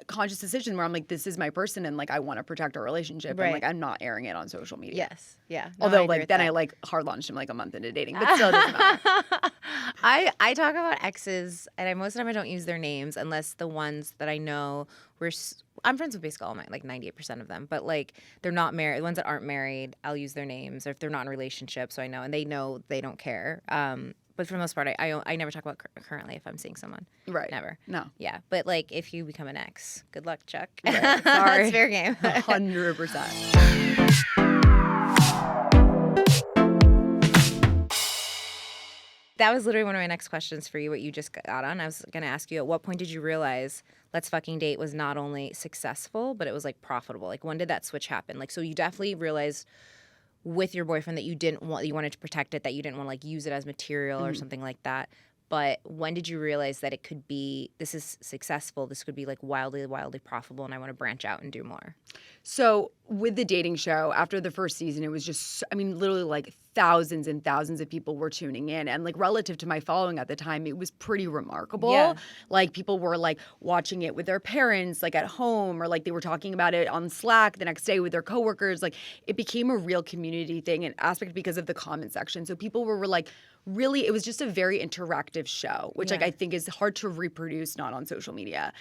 conscious decision where I'm like, this is my person, and like I want to protect our relationship, and like I'm not airing it on social media. Yes, yeah. No, Although I like then I like hard launched him like a month into dating, but still doesn't matter. I talk about exes, and most of the time I don't use their names unless the ones that I know I'm friends with basically all my, like 98% of them, but like they're not married. The ones that aren't married, I'll use their names, or if they're not in a relationship, so I know, and they know they don't care. But for the most part, I never talk about currently if I'm seeing someone. Right. Never. No. Yeah. But like if you become an ex, good luck, Chuck. Right. Sorry. It's fair game. 100%. That was literally one of my next questions for you, what you just got on. I was going to ask you, at what point did you realize Let's Fucking Date was not only successful, but it was like profitable? Like when did that switch happen? Like, so you definitely realized with your boyfriend that you wanted to protect it, that you didn't want to like use it as material or something like that. But when did you realize that it could be, this is successful, this could be like wildly, wildly profitable, and I want to branch out and do more? So with the dating show, after the first season, it was just, I mean, literally like thousands and thousands of people were tuning in. And like relative to my following at the time, it was pretty remarkable. Yeah. Like people were like watching it with their parents, like at home, or like they were talking about it on Slack the next day with their coworkers. Like it became a real community thing and aspect because of the comment section. So people were like, really, it was just a very interactive show, which like I think is hard to reproduce not on social media.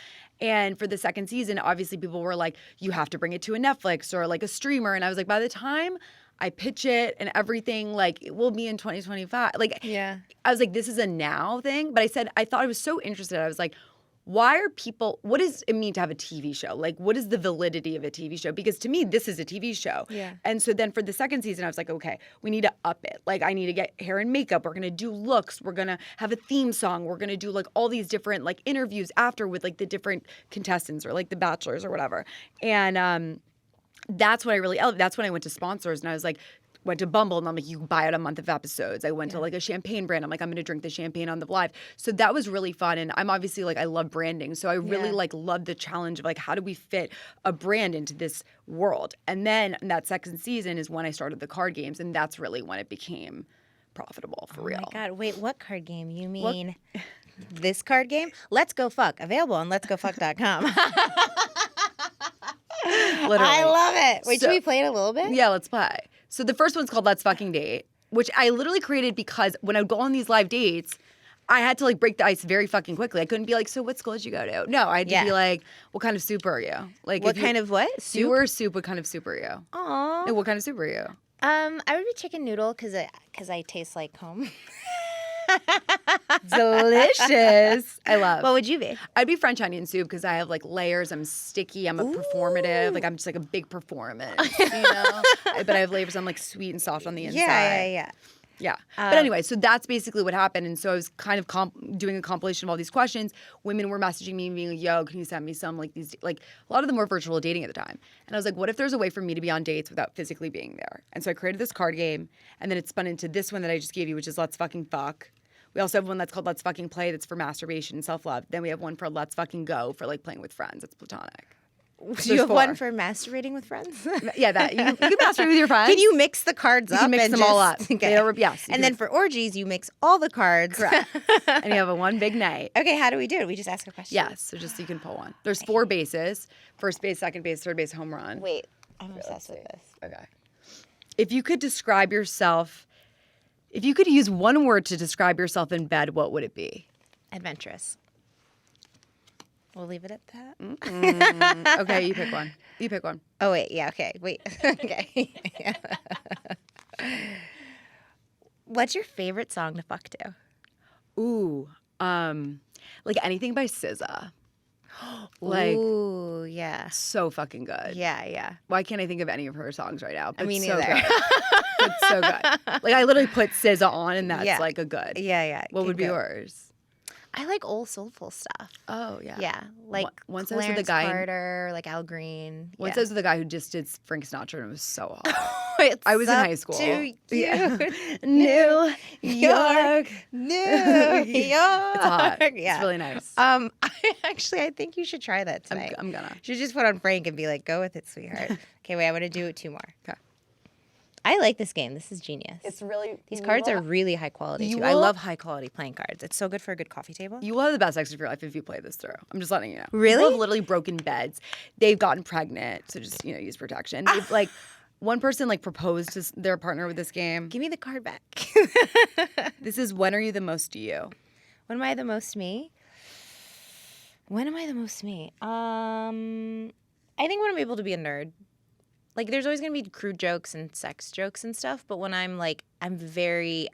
And for the second season, obviously people were like, you have to bring it to a Netflix or like a streamer. And I was like, by the time I pitch it and everything, like it will be in 2025. Like, I was like, this is a now thing. But I thought I was so interested. I was like, why are people, what does it mean to have a TV show? Like, what is the validity of a TV show? Because to me, this is a TV show. Yeah. And so then for the second season, I was like, okay, we need to up it. Like, I need to get hair and makeup. We're going to do looks. We're going to have a theme song. We're going to do like all these different like interviews after with like the different contestants or like the bachelors or whatever. And that's when I really, that's when I went to sponsors and I was like, went to Bumble and I'm like, you buy out a month of episodes. I went to like a champagne brand. I'm like, I'm going to drink the champagne on the live. So that was really fun. And I'm obviously like, I love branding. So I really like love the challenge of like, how do we fit a brand into this world? And then that second season is when I started the card games. And that's really when it became profitable for real. Oh my God. Wait, what card game? You mean this card game? Let's Go Fuck. Available on letsgofuck.com. Literally. I love it. Wait, should we play it a little bit? Yeah, let's play. So the first one's called Let's Fucking Date, which I literally created because when I would go on these live dates, I had to like break the ice very fucking quickly. I couldn't be like, so what school did you go to? No, I had to be like, what kind of soup are you? Like, what kind of what? Soup? You were soup, what kind of soup are you? Aw. And what kind of soup are you? I would be chicken noodle because I taste like home. Delicious. I love. What would you be? I'd be French onion soup because I have like layers. I'm sticky. I'm a performative. Like I'm just like a big performance, you know? But I have layers. I'm like sweet and soft on the inside. Yeah. But anyway, so that's basically what happened. And so I was kind of doing a compilation of all these questions. Women were messaging me and being like, yo, can you send me some like these, like a lot of them were virtual dating at the time. And I was like, what if there's a way for me to be on dates without physically being there? And so I created this card game and then it spun into this one that I just gave you, which is Let's Fucking Fuck. We also have one that's called Let's Fucking Play that's for masturbation and self-love. Then we have one for Let's Fucking Go for like playing with friends. It's platonic. Do you have one for masturbating with friends? Yeah, that you can masturbate with your friends. Can you mix the cards up? You can mix them all up. Okay. Yes. And then for orgies, you mix all the cards. Correct. And you have a one big night. Okay, how do we do it? We just ask a question? Yes, so just you can pull one. There's 4 bases. First base, second base, third base, home run. Wait, I'm obsessed with this. Okay. If you could describe yourself, if you could use one word to describe yourself in bed, what would it be? Adventurous. We'll leave it at that. Okay, you pick one. You pick one. Oh, wait. Yeah, okay. Wait. Okay. What's your favorite song to fuck to? Ooh, like anything by SZA. Like, ooh, yeah. So fucking good. Yeah. Why can't I think of any of her songs right now? I mean, so neither. It's so good. Like, I literally put SZA on, and that's like a good. Yeah. What would be yours? I like old soulful stuff. Oh, yeah. Yeah, like one Clarence says with the guy Carter, like Al Green. One says with the guy who just did Frank Sinatra, and it was so hot. It's I was in up high school. To you. Yeah. New York. New York. It's hot. Yeah. It's really nice. I think you should try that tonight. I'm gonna. You should just put on Frank and be like, go with it, sweetheart. Okay, wait, I'm gonna do it 2 more. Okay. I like this game. This is genius. It's really These cards are really high quality too. I love high quality playing cards. It's so good for a good coffee table. You will have the best sex of your life if you play this through. I'm just letting you know. Really? People have literally broken beds. They've gotten pregnant, so just use protection. They've like one person like proposed to their partner with this game. Give me the card back. This is when are you the most to you? When am I the most me? When am I the most me? I think when I'm able to be a nerd. Like, there's always going to be crude jokes and sex jokes and stuff, but when I'm very,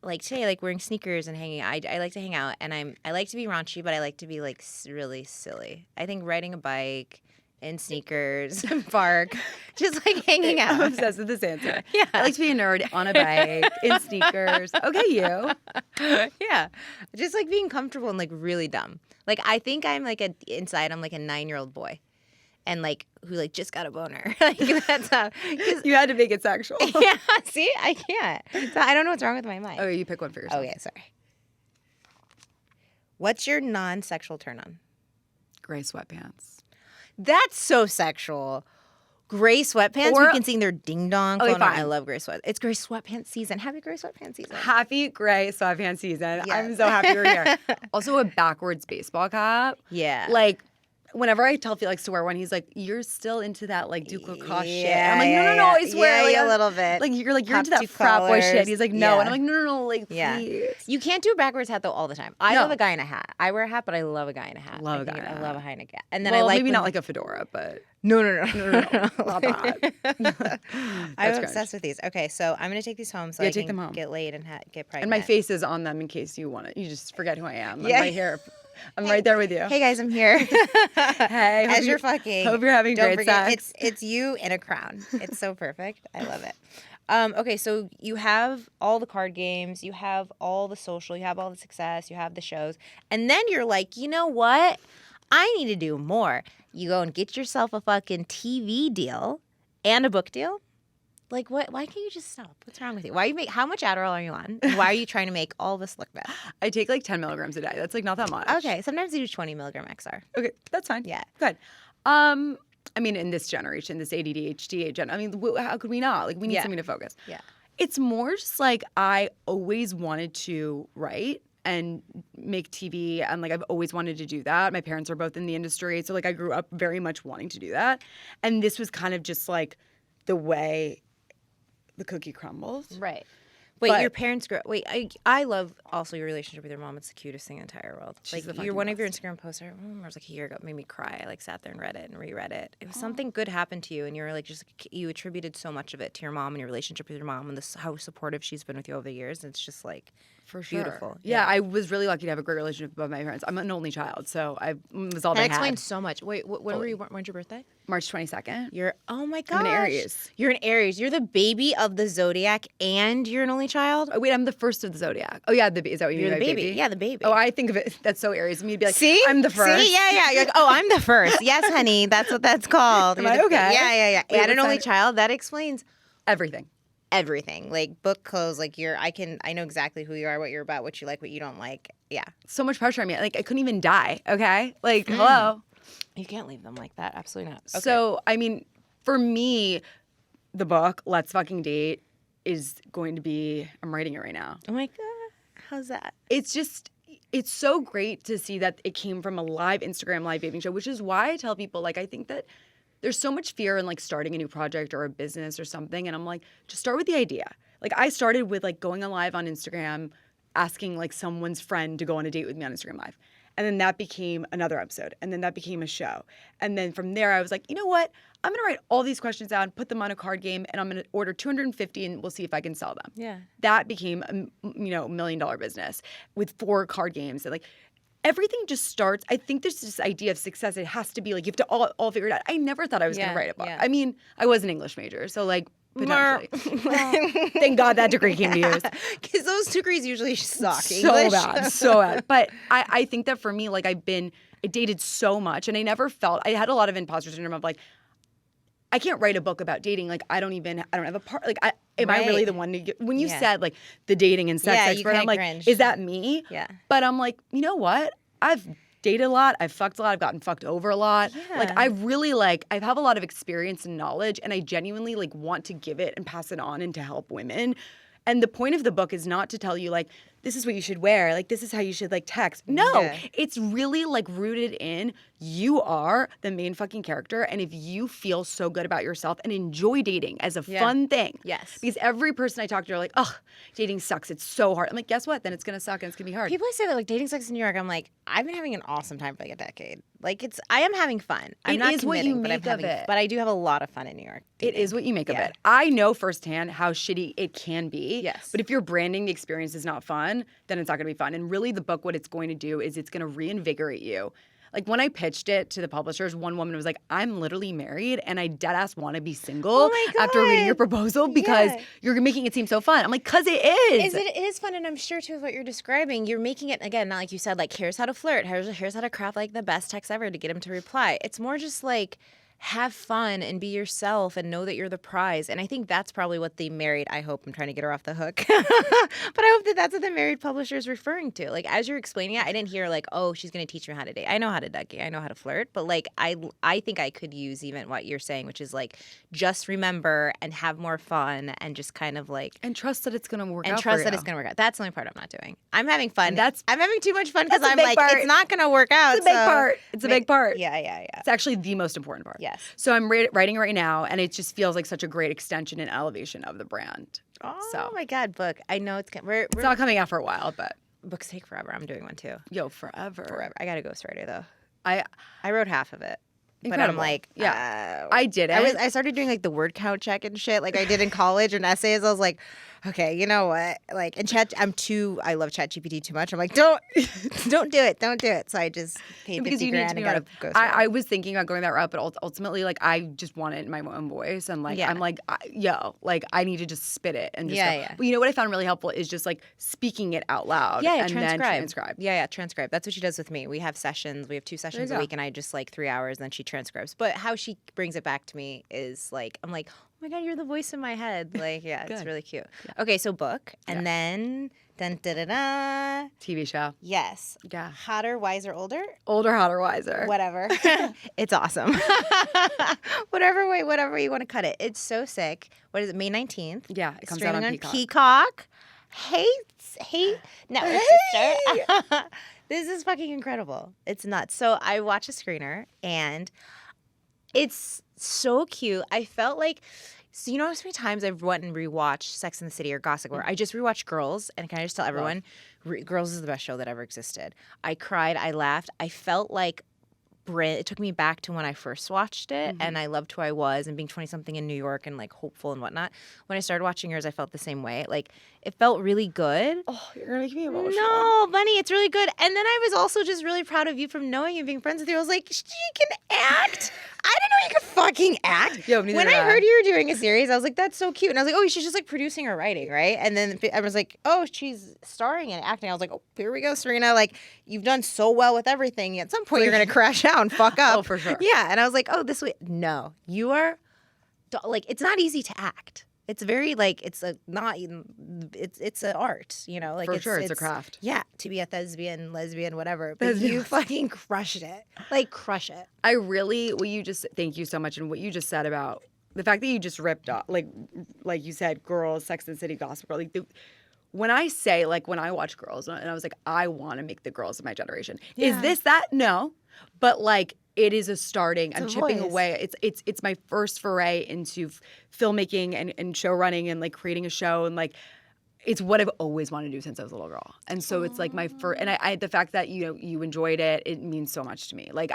like, today, like, wearing sneakers and hanging out, I like to hang out, and I like to be raunchy, but I like to be, like, really silly. I think riding a bike in sneakers, park, just, like, hanging out. I'm obsessed with this answer. Yeah. I like to be a nerd on a bike, in sneakers. Okay, you. Yeah. Just, like, being comfortable and, like, really dumb. Like, I think I'm, like, inside, I'm, like, a 9-year-old boy. And, like, who, like, just got a boner. Like, that's how. You had to make it sexual. Yeah, see? I can't. So I don't know what's wrong with my mind. Okay, you pick one for yourself. Okay, sorry. What's your non-sexual turn on? Gray sweatpants. That's so sexual. Gray sweatpants. Or- we can sing their ding dong. Okay, Oh, no, I fine. love gray sweat. It's gray sweatpants season. Happy gray sweatpants season. Happy gray sweatpants season. Yes. I'm so happy you're here. Also a backwards baseball cap. Yeah. Like, whenever I tell Felix to wear one, he's like, "You're still into that like Duke Lacoste shit." Yeah, I'm like, "No, yeah, no, I yeah. swear, Yeah, like, yeah, a I'm- little bit. Like you're into Top that two frat boy collars. shit." He's like, "No," Yeah. and I'm like, "No, no, no, like Yeah. please." You can't do a backwards hat though all the time. I No. love a guy in a hat. I wear a hat, but I love a guy in a hat. Love I a guy think in a I love hat. a guy in a hat. And then Well, I like maybe when- not like a fedora, but No, not that. I'm That's obsessed with these. Okay, so I'm gonna take these home so Yeah, I take can them home. get laid and get pregnant. And my face is on them in case you want it. You just forget who I am. Yeah. I'm right here. I'm right there with you. Hey guys, I'm here. Hey, hope As you're fucking. hope you're having Don't great forget, sex. it's you in a crown. It's so perfect. I love it. Okay, so you have all the card games, you have all the social, you have all the success, you have the shows, and then you're like, you know what? I need to do more. You go and get yourself a fucking TV deal and a book deal. Like what? Why can't you just stop? What's wrong with you? Why you make? How much Adderall are you on? And why are you trying to make all of us look bad? I take like 10 milligrams a day. That's like not that much. Okay, sometimes you do 20 milligram XR. Okay, that's fine. Yeah. Good. I mean, in this generation, this ADD, HD gen, I mean, how could we not? Like, we need Yeah. something to focus. Yeah. It's more just like I always wanted to write and make TV, and like I've always wanted to do that. My parents are both in the industry, so like I grew up very much wanting to do that. And this was kind of just like the way the cookie crumbles. Right. Wait, But- your parents grew. Wait, I love also your relationship with your mom. It's the cutest thing in the entire world. She's the Like fucking your one of your best. Instagram posts, I remember it was like a year ago, made me cry. I like sat there and read it and reread it. It was something good happened to you, and you were like you attributed so much of it to your mom and your relationship with your mom and this how supportive she's been with you over the years. And it's just like For sure. beautiful. Yeah, I was really lucky to have a great relationship with my parents. I'm an only child, so I was all That they explains had. so much. Wait, when were you? When's your birthday? March 22nd. You're oh my gosh. I'm an Aries. You're an Aries. You're the baby of the zodiac, and you're an only child. Oh, wait, I'm the first of the zodiac. Oh yeah, is that what you You're mean the by baby. Yeah, the baby. Oh, I think of it. That's so Aries. Me be like, See, I'm the first. See, yeah. You're like, oh, I'm the first. Yes, honey, that's what that's called. Am You're I the- okay? Yeah. Wait, And an what only sign- child. That explains Everything. everything. Like book clothes. Like I know exactly who you are, what you're about, what you like, what you don't like. Yeah, So much pressure on me. Like I couldn't even die. Okay. Like hello. you can't leave them like that. Absolutely not. Okay. So I mean, for me, the book Let's Fucking Date is going to be. I'm writing it right now. oh my god, how's that? It's so great to see that it came from a live Instagram live vaping show, which is why I tell people, like, I think that there's so much fear in like starting a new project or a business or something. And I'm like, just start with the idea. Like I started with like going on live on Instagram, asking like someone's friend to go on a date with me on Instagram Live. And then that became another episode. And then that became a show. And then from there, I was like, you know what? I'm going to write all these questions down, put them on a card game, and I'm going to order 250 and we'll see if I can sell them. Yeah. That became a $1 million business with 4 card games. And like everything just starts. I think there's this idea of success. It has to be like you have to all figure it out. I never thought I was going Yeah, to write a book. yeah. I mean, I was an English major. So like potentially. Well, Thank God that degree came to use. because those degrees usually suck. So English. bad, so bad. But I think that for me, like I dated so much, and I never felt I had a lot of imposter syndrome of like, I can't write a book about dating. Like I don't have a part. Like am I really Right. the one to get, when you Yeah. said like the dating and sex Yeah, you expert? kinda I'm like, cringed. is that me? Yeah. But I'm like, you know what? I've dated a lot. I've fucked a lot. I've gotten fucked over a lot. Like Yeah. I really like I have a lot of experience and knowledge, and I genuinely like want to give it and pass it on and to help women. And the point of the book is not to tell you like this is what you should wear, like this is how you should like text. No, Yeah. it's really like rooted in you are the main fucking character, and if you feel so good about yourself and enjoy dating as a Yeah. fun thing. Yes. Because every person I talk to are like, ugh, dating sucks. It's so hard. I'm like, guess what? Then it's gonna suck and it's gonna be hard. People say that like dating sex in New York. I'm like, I've been having an awesome time for like a decade. Like I am having fun. I'm It not is what you committing, but I'm make of having, it. But I do have a lot of fun in New York. It dating. is what you make of Yeah. it. I know firsthand how shitty it can be. Yes. But if you're branding the experience is not fun, then it's not going to be fun. And really, the book, what it's going to do is it's going to reinvigorate you. Like when I pitched it to the publishers, one woman was like, I'm literally married and I dead ass want to be single Oh my after reading God. your proposal because Yeah. you're making it seem so fun. I'm like, cause it is. It is fun, and I'm sure too, what you're describing, you're making it again, not like you said, like here's how to flirt, here's how to craft like the best text ever to get him to reply. It's more just like, have fun and be yourself and know that you're the prize. And I think that's probably what the married, I hope I'm trying to get her off the hook, but I hope that that's what the married publisher is referring to. Like, as you're explaining it, I didn't hear like, oh, she's going to teach me how to date. I know how to Dougie. I know how to flirt. But like, I think I could use even what you're saying, which is like, just remember and have more fun and just kind of like. And trust that it's going to work out And for trust you. that it's going to work out. That's the only part I'm not doing. I'm having fun. And that's- I'm having too much fun because that's a I'm big like, part. it's not going to work out. It's a big part. It's a big part. Yeah. It's actually the most important part. Yes. So I'm writing right now, and it just feels like such a great extension and elevation of the brand. Oh my God, book. I know it's It's not coming out for a while, but books take forever. I'm doing one too. forever. Forever. I got to Ghost Rider though. I wrote half of it. Incredible. But I'm like, I did it. I started doing like the word count check and shit like I did in college and essays. I was like, okay, you know what? Like, and I love ChatGPT too much. I'm like, don't do it. So I just paid because $50,000 you need to be and got a got Ghost Rider. I was thinking about going that route, but ultimately, like, I just want it in my own voice, and like, I'm like, I need to just spit it and just go. But you know what I found really helpful is just like speaking it out loud. And then transcribe. Yeah, transcribe. That's what she does with me. We have sessions. We have 2 sessions a week, and I just like 3 hours, and then she transcribes. But how she brings it back to me is like, I'm like, oh my God, you're the voice in my head. Like, yeah, it's really cute. Yeah. Okay, so book, and then TV show. Yes. Yeah. Hotter, wiser, older. Older, hotter, wiser. Whatever. It's awesome. whatever way you want to cut it. It's so sick. What is it? May 19th. Yeah, it comes Streaming out on Peacock. Hey, network sister. This is fucking incredible. It's nuts. So I watched a screener and it's so cute. I felt like, so you know how many times I've went and rewatched Sex and the City or Gossip Girl? I just rewatched Girls, and can I just tell everyone, Girls is the best show that ever existed. I cried, I laughed, I felt like Brynn. It took me back to when I first watched it, and I loved who I was, and being 20-something in New York and like hopeful and whatnot. When I started watching yours, I felt the same way. Like, it felt really good. Oh, you're gonna make me emotional. No, Bunny, it's really good. And then I was also just really proud of you from knowing you and being friends with you. I was like, she can act. I didn't know you could fucking act. Yo, when I heard you were doing a series, I was like, that's so cute. And I was like, oh, she's just like producing or writing, right? And then I was like, oh, she's starring and acting. I was like, oh, here we go, Serena. Like, you've done so well with everything. At some point, you're going to crash out and fuck up. Oh, for sure. Yeah. And I was like, oh, this way. No, you are, like, it's not easy to act. It's very like it's an art, you know. Like for sure, it's a craft. Yeah, to be a thespian, lesbian, whatever. But you fucking crushed it, like crush it. I really, thank you so much, and what you just said about the fact that you just ripped off, like you said, Girls, Sex and the City, Gossip Girl. Like when I say, like when I watch Girls, and I was like, I want to make the girls of my generation. Yeah. Is this that? No, but like. It is a starting. I'm chipping away. It's my first foray into filmmaking and show running and like creating a show and like it's what I've always wanted to do since I was a little girl. And so it's like my first. And I the fact that you enjoyed it, it means so much to me. Like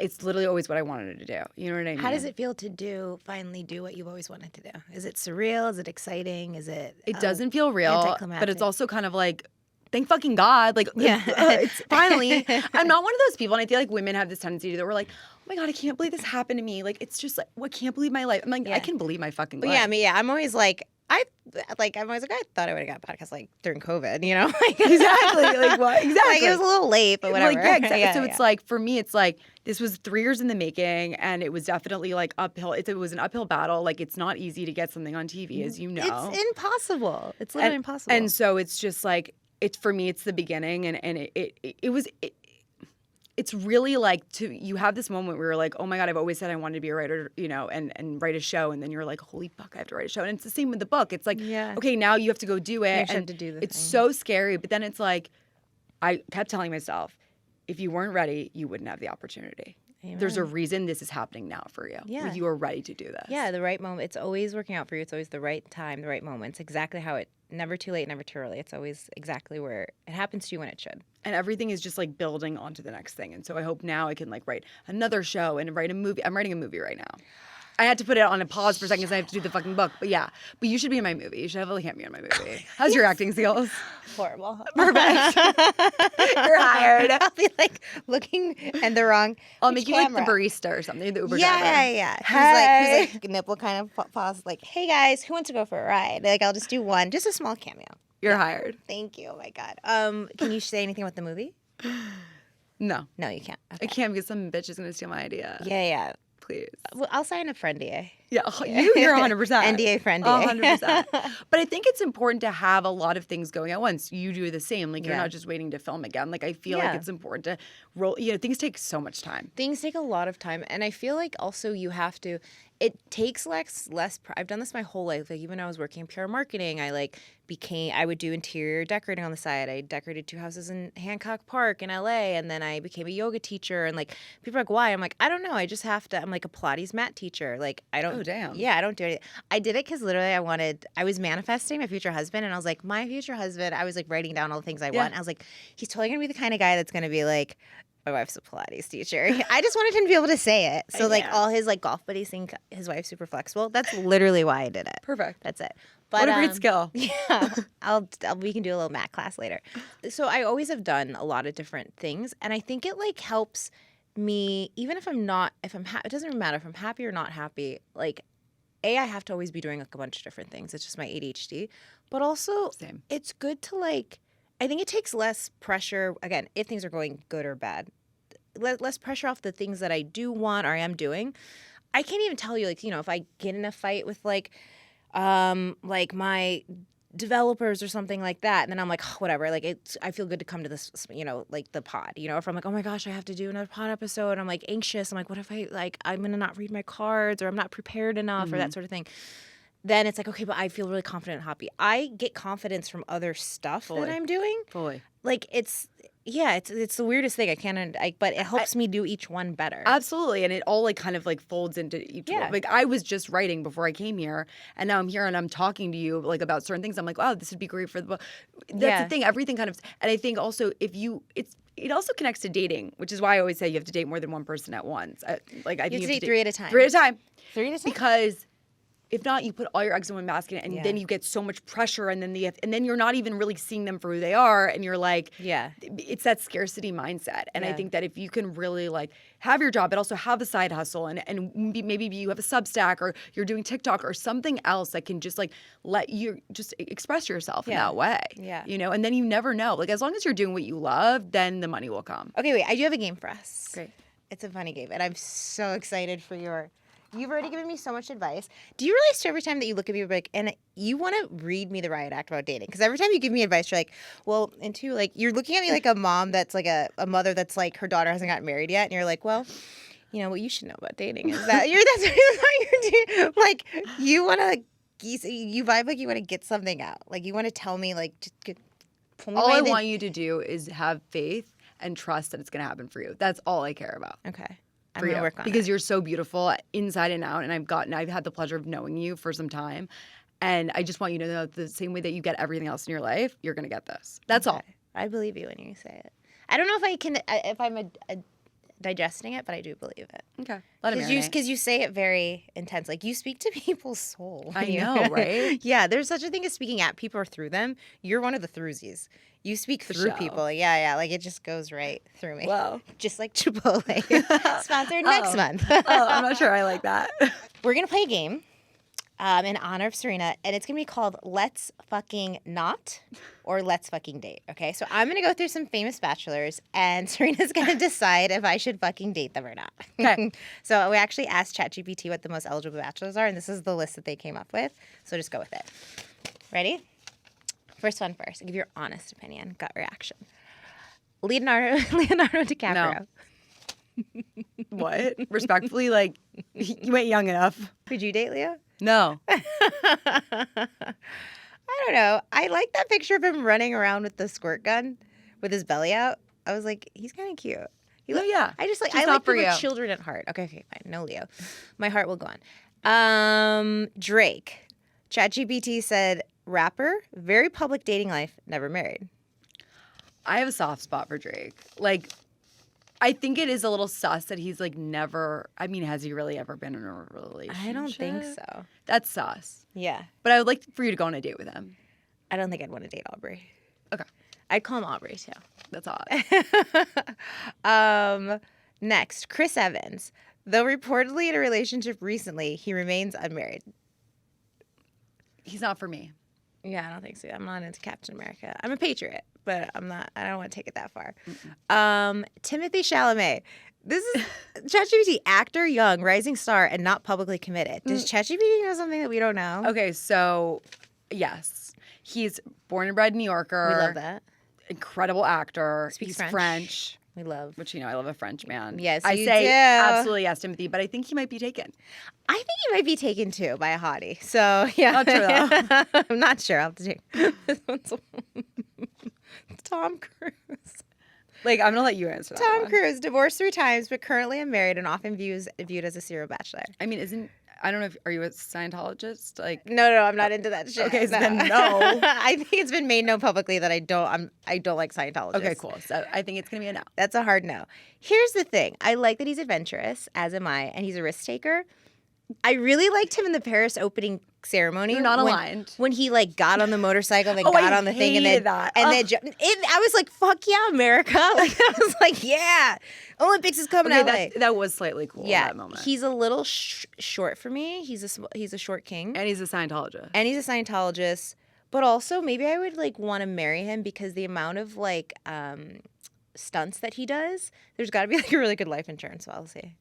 it's literally always what I wanted to do. You know what I mean? How does it feel to finally do what you've always wanted to do? Is it surreal? Is it exciting? Is it? It doesn't feel real, but it's also kind of like. Thank fucking God. Like, it's finally, I'm not one of those people. And I feel like women have this tendency to, that we're like, oh my God, I can't believe this happened to me. Like, it's just like, I can't believe my life. I'm like, I can believe my fucking life. Yeah, I mean, I'm always like, I thought I would have got a podcast like during COVID, you know? Exactly. Like, what? Exactly. Like, it was a little late, but whatever. Like, yeah, exactly. So it's like, for me, it's like, this was 3 years in the making, and it was definitely like uphill. It was an uphill battle. Like, it's not easy to get something on TV, as you know. It's impossible. It's literally impossible. And so it's just like, for me, it's the beginning, and it's really like you have this moment where you're like, oh my God, I've always said I wanted to be a writer, you know, and write a show, and then you're like, holy fuck, I have to write a show, and it's the same with the book. It's like, okay, now you have to go do it, and to do it's so scary, but then it's like, I kept telling myself, if you weren't ready, you wouldn't have the opportunity. Amen. There's a reason this is happening now for you. Yeah. You are ready to do this. Yeah, the right moment. It's always working out for you. It's always the right time, the right moment. It's exactly how it, never too late, never too early. It's always exactly where it happens to you when it should. And everything is just like building onto the next thing. And so I hope now I can like write another show and write a movie. I'm writing a movie right now. I had to put it on a pause for a second because I have to do the fucking book. But yeah, but you should be in my movie. You should have a cameo in my movie. How's your acting skills? Horrible. Perfect. You're hired. I'll be like looking and the wrong. I'll make you camera? like the barista or something. The Uber driver. Yeah. Hey. Who's like nipple kind of pause. Like, hey guys, who wants to go for a ride? Like, I'll just do one, just a small cameo. You're hired. Thank you. Oh my God. Can you say anything about the movie? No, you can't. Okay. I can't because some bitch is gonna steal my idea. Yeah. Please. Well, I'll sign a friend NDA. Yeah, you're 100%. NDA friend NDA. 100%. But I think it's important to have a lot of things going at once. You do the same. Like, you're not just waiting to film again. Like, I feel like it's important to roll. Things take so much time. Things take a lot of time. And I feel like also you have to, it takes less, I've done this my whole life. Like, even when I was working in PR marketing, I would do interior decorating on the side. I decorated 2 houses in Hancock Park in LA, and then I became a yoga teacher. And like, people are like, why? I'm like, I don't know. I just have to. I'm like a Pilates mat teacher. Like, I don't. Oh, damn. Yeah, I don't do it. I did it because literally I was manifesting my future husband, and I was like, my future husband. I was like writing down all the things I want. And I was like, he's totally gonna be the kind of guy that's gonna be like, my wife's a Pilates teacher. I just wanted him to be able to say it. So like all his like golf buddies think his wife's super flexible. That's literally why I did it. Perfect. That's it. But, what a great skill. Yeah, we can do a little mat class later. So I always have done a lot of different things, and I think it like helps me, even if I'm not, it doesn't really matter if I'm happy or not happy. Like, I have to always be doing like a bunch of different things. It's just my ADHD. But also, it's good to like, I think it takes less pressure, again, if things are going good or bad, less pressure off the things that I do want or I am doing. I can't even tell you, like, if I get in a fight with like my developers or something like that, and then I'm like, oh, whatever, like I feel good to come to this, like the pod, or if I'm like, oh my gosh, I have to do another pod episode, I'm like anxious, I'm like, what if I'm gonna not read my cards, or I'm not prepared enough, or that sort of thing. Then it's like, okay, but I feel really confident and happy. I get confidence from other stuff that I'm doing. Fully. Like, it's the weirdest thing. But it helps me do each one better. Absolutely. And it all like kind of like folds into each one. Like, I was just writing before I came here, and now I'm here and I'm talking to you like about certain things. I'm like, wow, this would be great for the book. That's the thing. Everything kind of, and I think also it also connects to dating, which is why I always say you have to date more than one person at once. I think you have to date 3 at a time. 3 at a time. 3 at a time. Because if not, you put all your eggs in one basket, and then you get so much pressure, and then you're not even really seeing them for who they are, and you're like, it's that scarcity mindset. And I think that if you can really like have your job, but also have a side hustle, and maybe you have a Substack, or you're doing TikTok or something else that can just like let you just express yourself in that way. Yeah. And then you never know. Like, as long as you're doing what you love, then the money will come. Okay, wait. I do have a game for us. Great. It's a funny game, and I'm so excited for You've already given me so much advice. Do you realize every time that you look at me, like, and you want to read me the riot act about dating? Because every time you give me advice, you're like, well, and two, like, you're looking at me like a mom that's like a mother that's like her daughter hasn't gotten married yet, and you're like, well, what you should know about dating is that that's what you're doing. Like, you want to, you vibe like you want to get something out. Like, you want to tell me, like, just pull me all away. I want you to do is have faith and trust that it's going to happen for you. That's all I care about. Okay. For you, because you're so beautiful inside and out, and I've had the pleasure of knowing you for some time, and I just want you to know the same way that you get everything else in your life, you're gonna get this. That's all. I believe you when you say it. I don't know if I can, if I'm digesting it, but I do believe it. Okay, let it marinate. Because you say it very intense, like you speak to people's soul. I know, right? Yeah, there's such a thing as speaking at people or through them. You're one of the throughsies. You speak through people. Yeah. Like, it just goes right through me. Wow. Just like Chipotle. Sponsored next month. I'm not sure I like that. We're going to play a game in honor of Serena, and it's going to be called Let's Fucking Not or Let's Fucking Date, okay? So I'm going to go through some famous bachelors, and Serena's going to decide if I should fucking date them or not. Okay. So we actually asked ChatGPT what the most eligible bachelors are, and this is the list that they came up with. So just go with it. Ready? First one first. Give your honest opinion, gut reaction. Leonardo DiCaprio. No. What? Respectfully, like, you ain't young enough. Would you date Leo? No. I don't know. I like that picture of him running around with the squirt gun with his belly out. I was like, he's kind of cute. Yeah. I like people with children at heart. Okay, fine. No Leo. My heart will go on. Drake. ChatGPT said, rapper, very public dating life, never married. I have a soft spot for Drake. Like, I think it is a little sus that he's like never, I mean, has he really ever been in a relationship? I don't think so. That's sus. Yeah. But I would like for you to go on a date with him. I don't think I'd want to date Aubrey. Okay. I'd call him Aubrey too. That's odd. Next, Chris Evans. Though reportedly in a relationship recently, he remains unmarried. He's not for me. Yeah, I don't think so. I'm not into Captain America. I'm a patriot, but I don't want to take it that far. Timothy Chalamet. This is ChatGPT, actor, young, rising star, and not publicly committed. Does ChatGPT know something that we don't know? Okay, so yes. He's born and bred New Yorker. We love that. Incredible actor. Speaks He's French. We love. Which, I love a French man. Yes, I you say do. absolutely yes, Timothy, but I think he might be taken. I think he might be taken too by a hottie. So, yeah. Not true, though. I'm not sure. I'll have to check. This one's Tom Cruise. Like, I'm going to let you answer that Tom one. Cruise, divorced 3 times, but currently unmarried and often viewed as a serial bachelor. I mean, I don't know are you a Scientologist? Like, No, I'm not into that shit. Okay, so then no. I think it's been made known publicly that I don't like Scientologists. okay, cool. So I think it's going to be a no. That's a hard no. Here's the thing. I like that he's adventurous, as am I, and he's a risk taker. I really liked him in the Paris opening ceremony. You're not aligned. When he got on the motorcycle, then Oh, got I on the thing, and hated then that. and then I was like, "Fuck yeah, America!" Like I was like, "Yeah, Olympics is coming out." That was slightly cool. Yeah, That moment. he's a little short for me. He's a short king, and he's a Scientologist. and he's a Scientologist. But also, maybe I would want to marry him because the amount of stunts that he does, there's got to be a really good life insurance policy.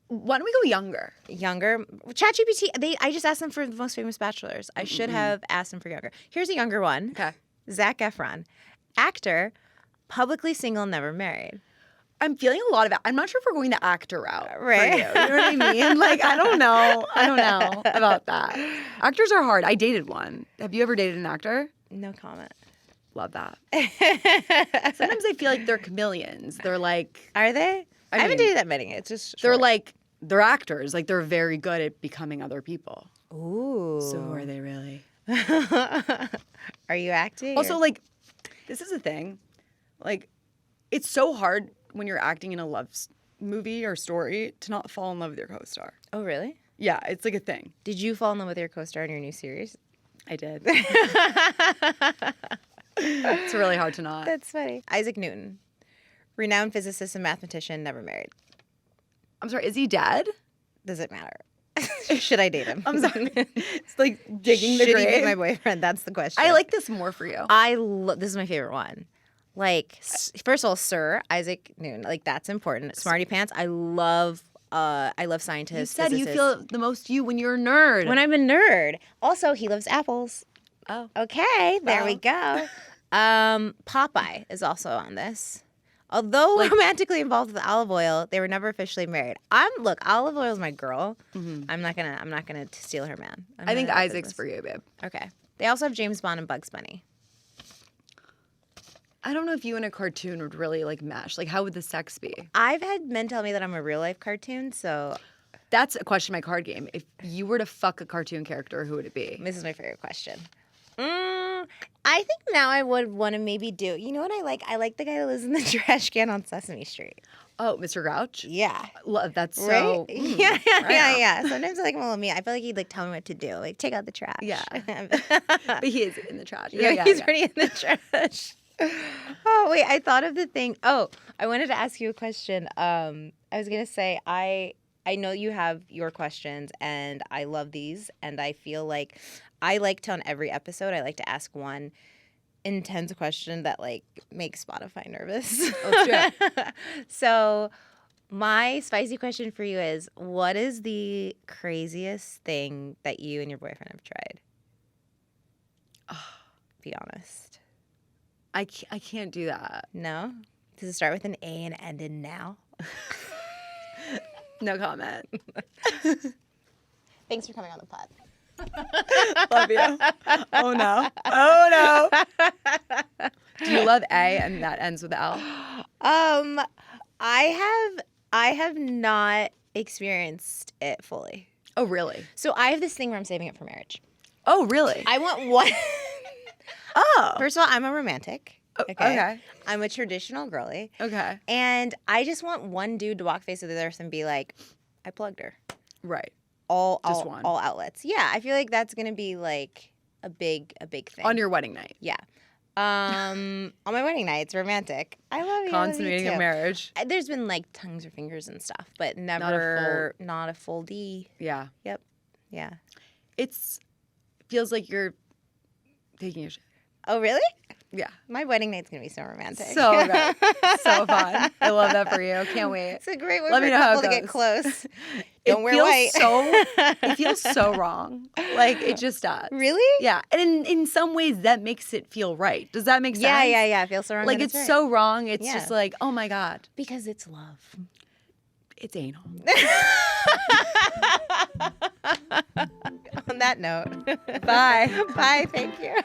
Why don't we go younger? Younger. ChatGPT, I just asked them for the most famous bachelors. I should have asked them for younger. Here's a younger one. Okay. Zac Efron. Actor, publicly single, never married. I'm feeling a lot of it. I'm not sure if we're going the actor route. Right. For you. You know what I mean? Like, I don't know about that. Actors are hard. I dated one. Have you ever dated an actor? No comment. Love that. Sometimes I feel like they're chameleons. They're like... Are they? I haven't dated that many. It's just short. They're actors. Like, they're very good at becoming other people. Ooh. So are they really? Are you acting? Also, this is a thing. Like, it's so hard when you're acting in a love movie or story to not fall in love with your co-star. Oh, really? Yeah, it's like a thing. Did you fall in love with your co-star in your new series? I did. It's really hard to not. That's funny. Isaac Newton, renowned physicist and mathematician, never married. I'm sorry, is he dead? Does it matter? Should I date him? I'm sorry. It's like digging the Should grave. he be my boyfriend? That's the question. I like this more for you. This is my favorite one. First of all, Sir Isaac Newton. That's important. Smarty pants. I love scientists. You said physicists. you feel the most you when you're a nerd. When I'm a nerd. Also, he loves apples. Oh. Okay, there we go. Popeye is also on this. Although romantically involved with olive oil, they were never officially married. Olive oil is my girl. Mm-hmm. I'm not gonna steal her man. I think Isaac's for you, babe. Okay. They also have James Bond and Bugs Bunny. I don't know if you and a cartoon would really mesh. How would the sex be? I've had men tell me that I'm a real life cartoon, so that's a question. My card game. If you were to fuck a cartoon character, who would it be? This is my favorite question. I think now I would want to maybe do. You know what I like? I like the guy that lives in the trash can on Sesame Street. Oh, Mr. Grouch? Yeah. That's so... Right? Yeah. Sometimes I like him a little me. I feel like he'd tell me what to do. Take out the trash. Yeah. But he is in the trash. Yeah, he's pretty in the trash. Oh, wait. I thought of the thing. Oh, I wanted to ask you a question. I was going to say, I know you have your questions, and I love these, and I feel like I like to, on every episode, I like to ask one intense question that makes Spotify nervous. Let's do it. So my spicy question for you is, what is the craziest thing that you and your boyfriend have tried? Be honest. I can't do that. No? Does it start with an A and end in now? No comment. Thanks for coming on the pod. Love you. Oh no. Do you love A and that ends with L? I have not experienced it fully. Oh really? So I have this thing where I'm saving it for marriage. Oh really? I want one. Oh. First of all, I'm a romantic. Okay. I'm a traditional girly. Okay. And I just want one dude to walk face to the earth and be like, I plugged her. Right. All one. All outlets. Yeah, I feel like that's gonna be a big thing. On your wedding night. Yeah. On my wedding night, it's romantic. I love you. Consummating a marriage. There's been tongues or fingers and stuff, but never not a full D. Yeah. Yep. Yeah. Feels like you're taking a shit. Oh really? Yeah. My wedding night's going to be so romantic. So good. So fun. I love that for you. Can't wait. It's a great way Let for me a know how it couple to get goes. close. Don't wear white. It feels so wrong. Like, it just does. Really? Yeah. And in some ways, that makes it feel right. Does that make sense? Yeah. It feels so wrong. Like, it's so wrong. It's Yeah. just like, oh my God. Because it's love. It's anal. On that note. Bye. Bye. Thank you.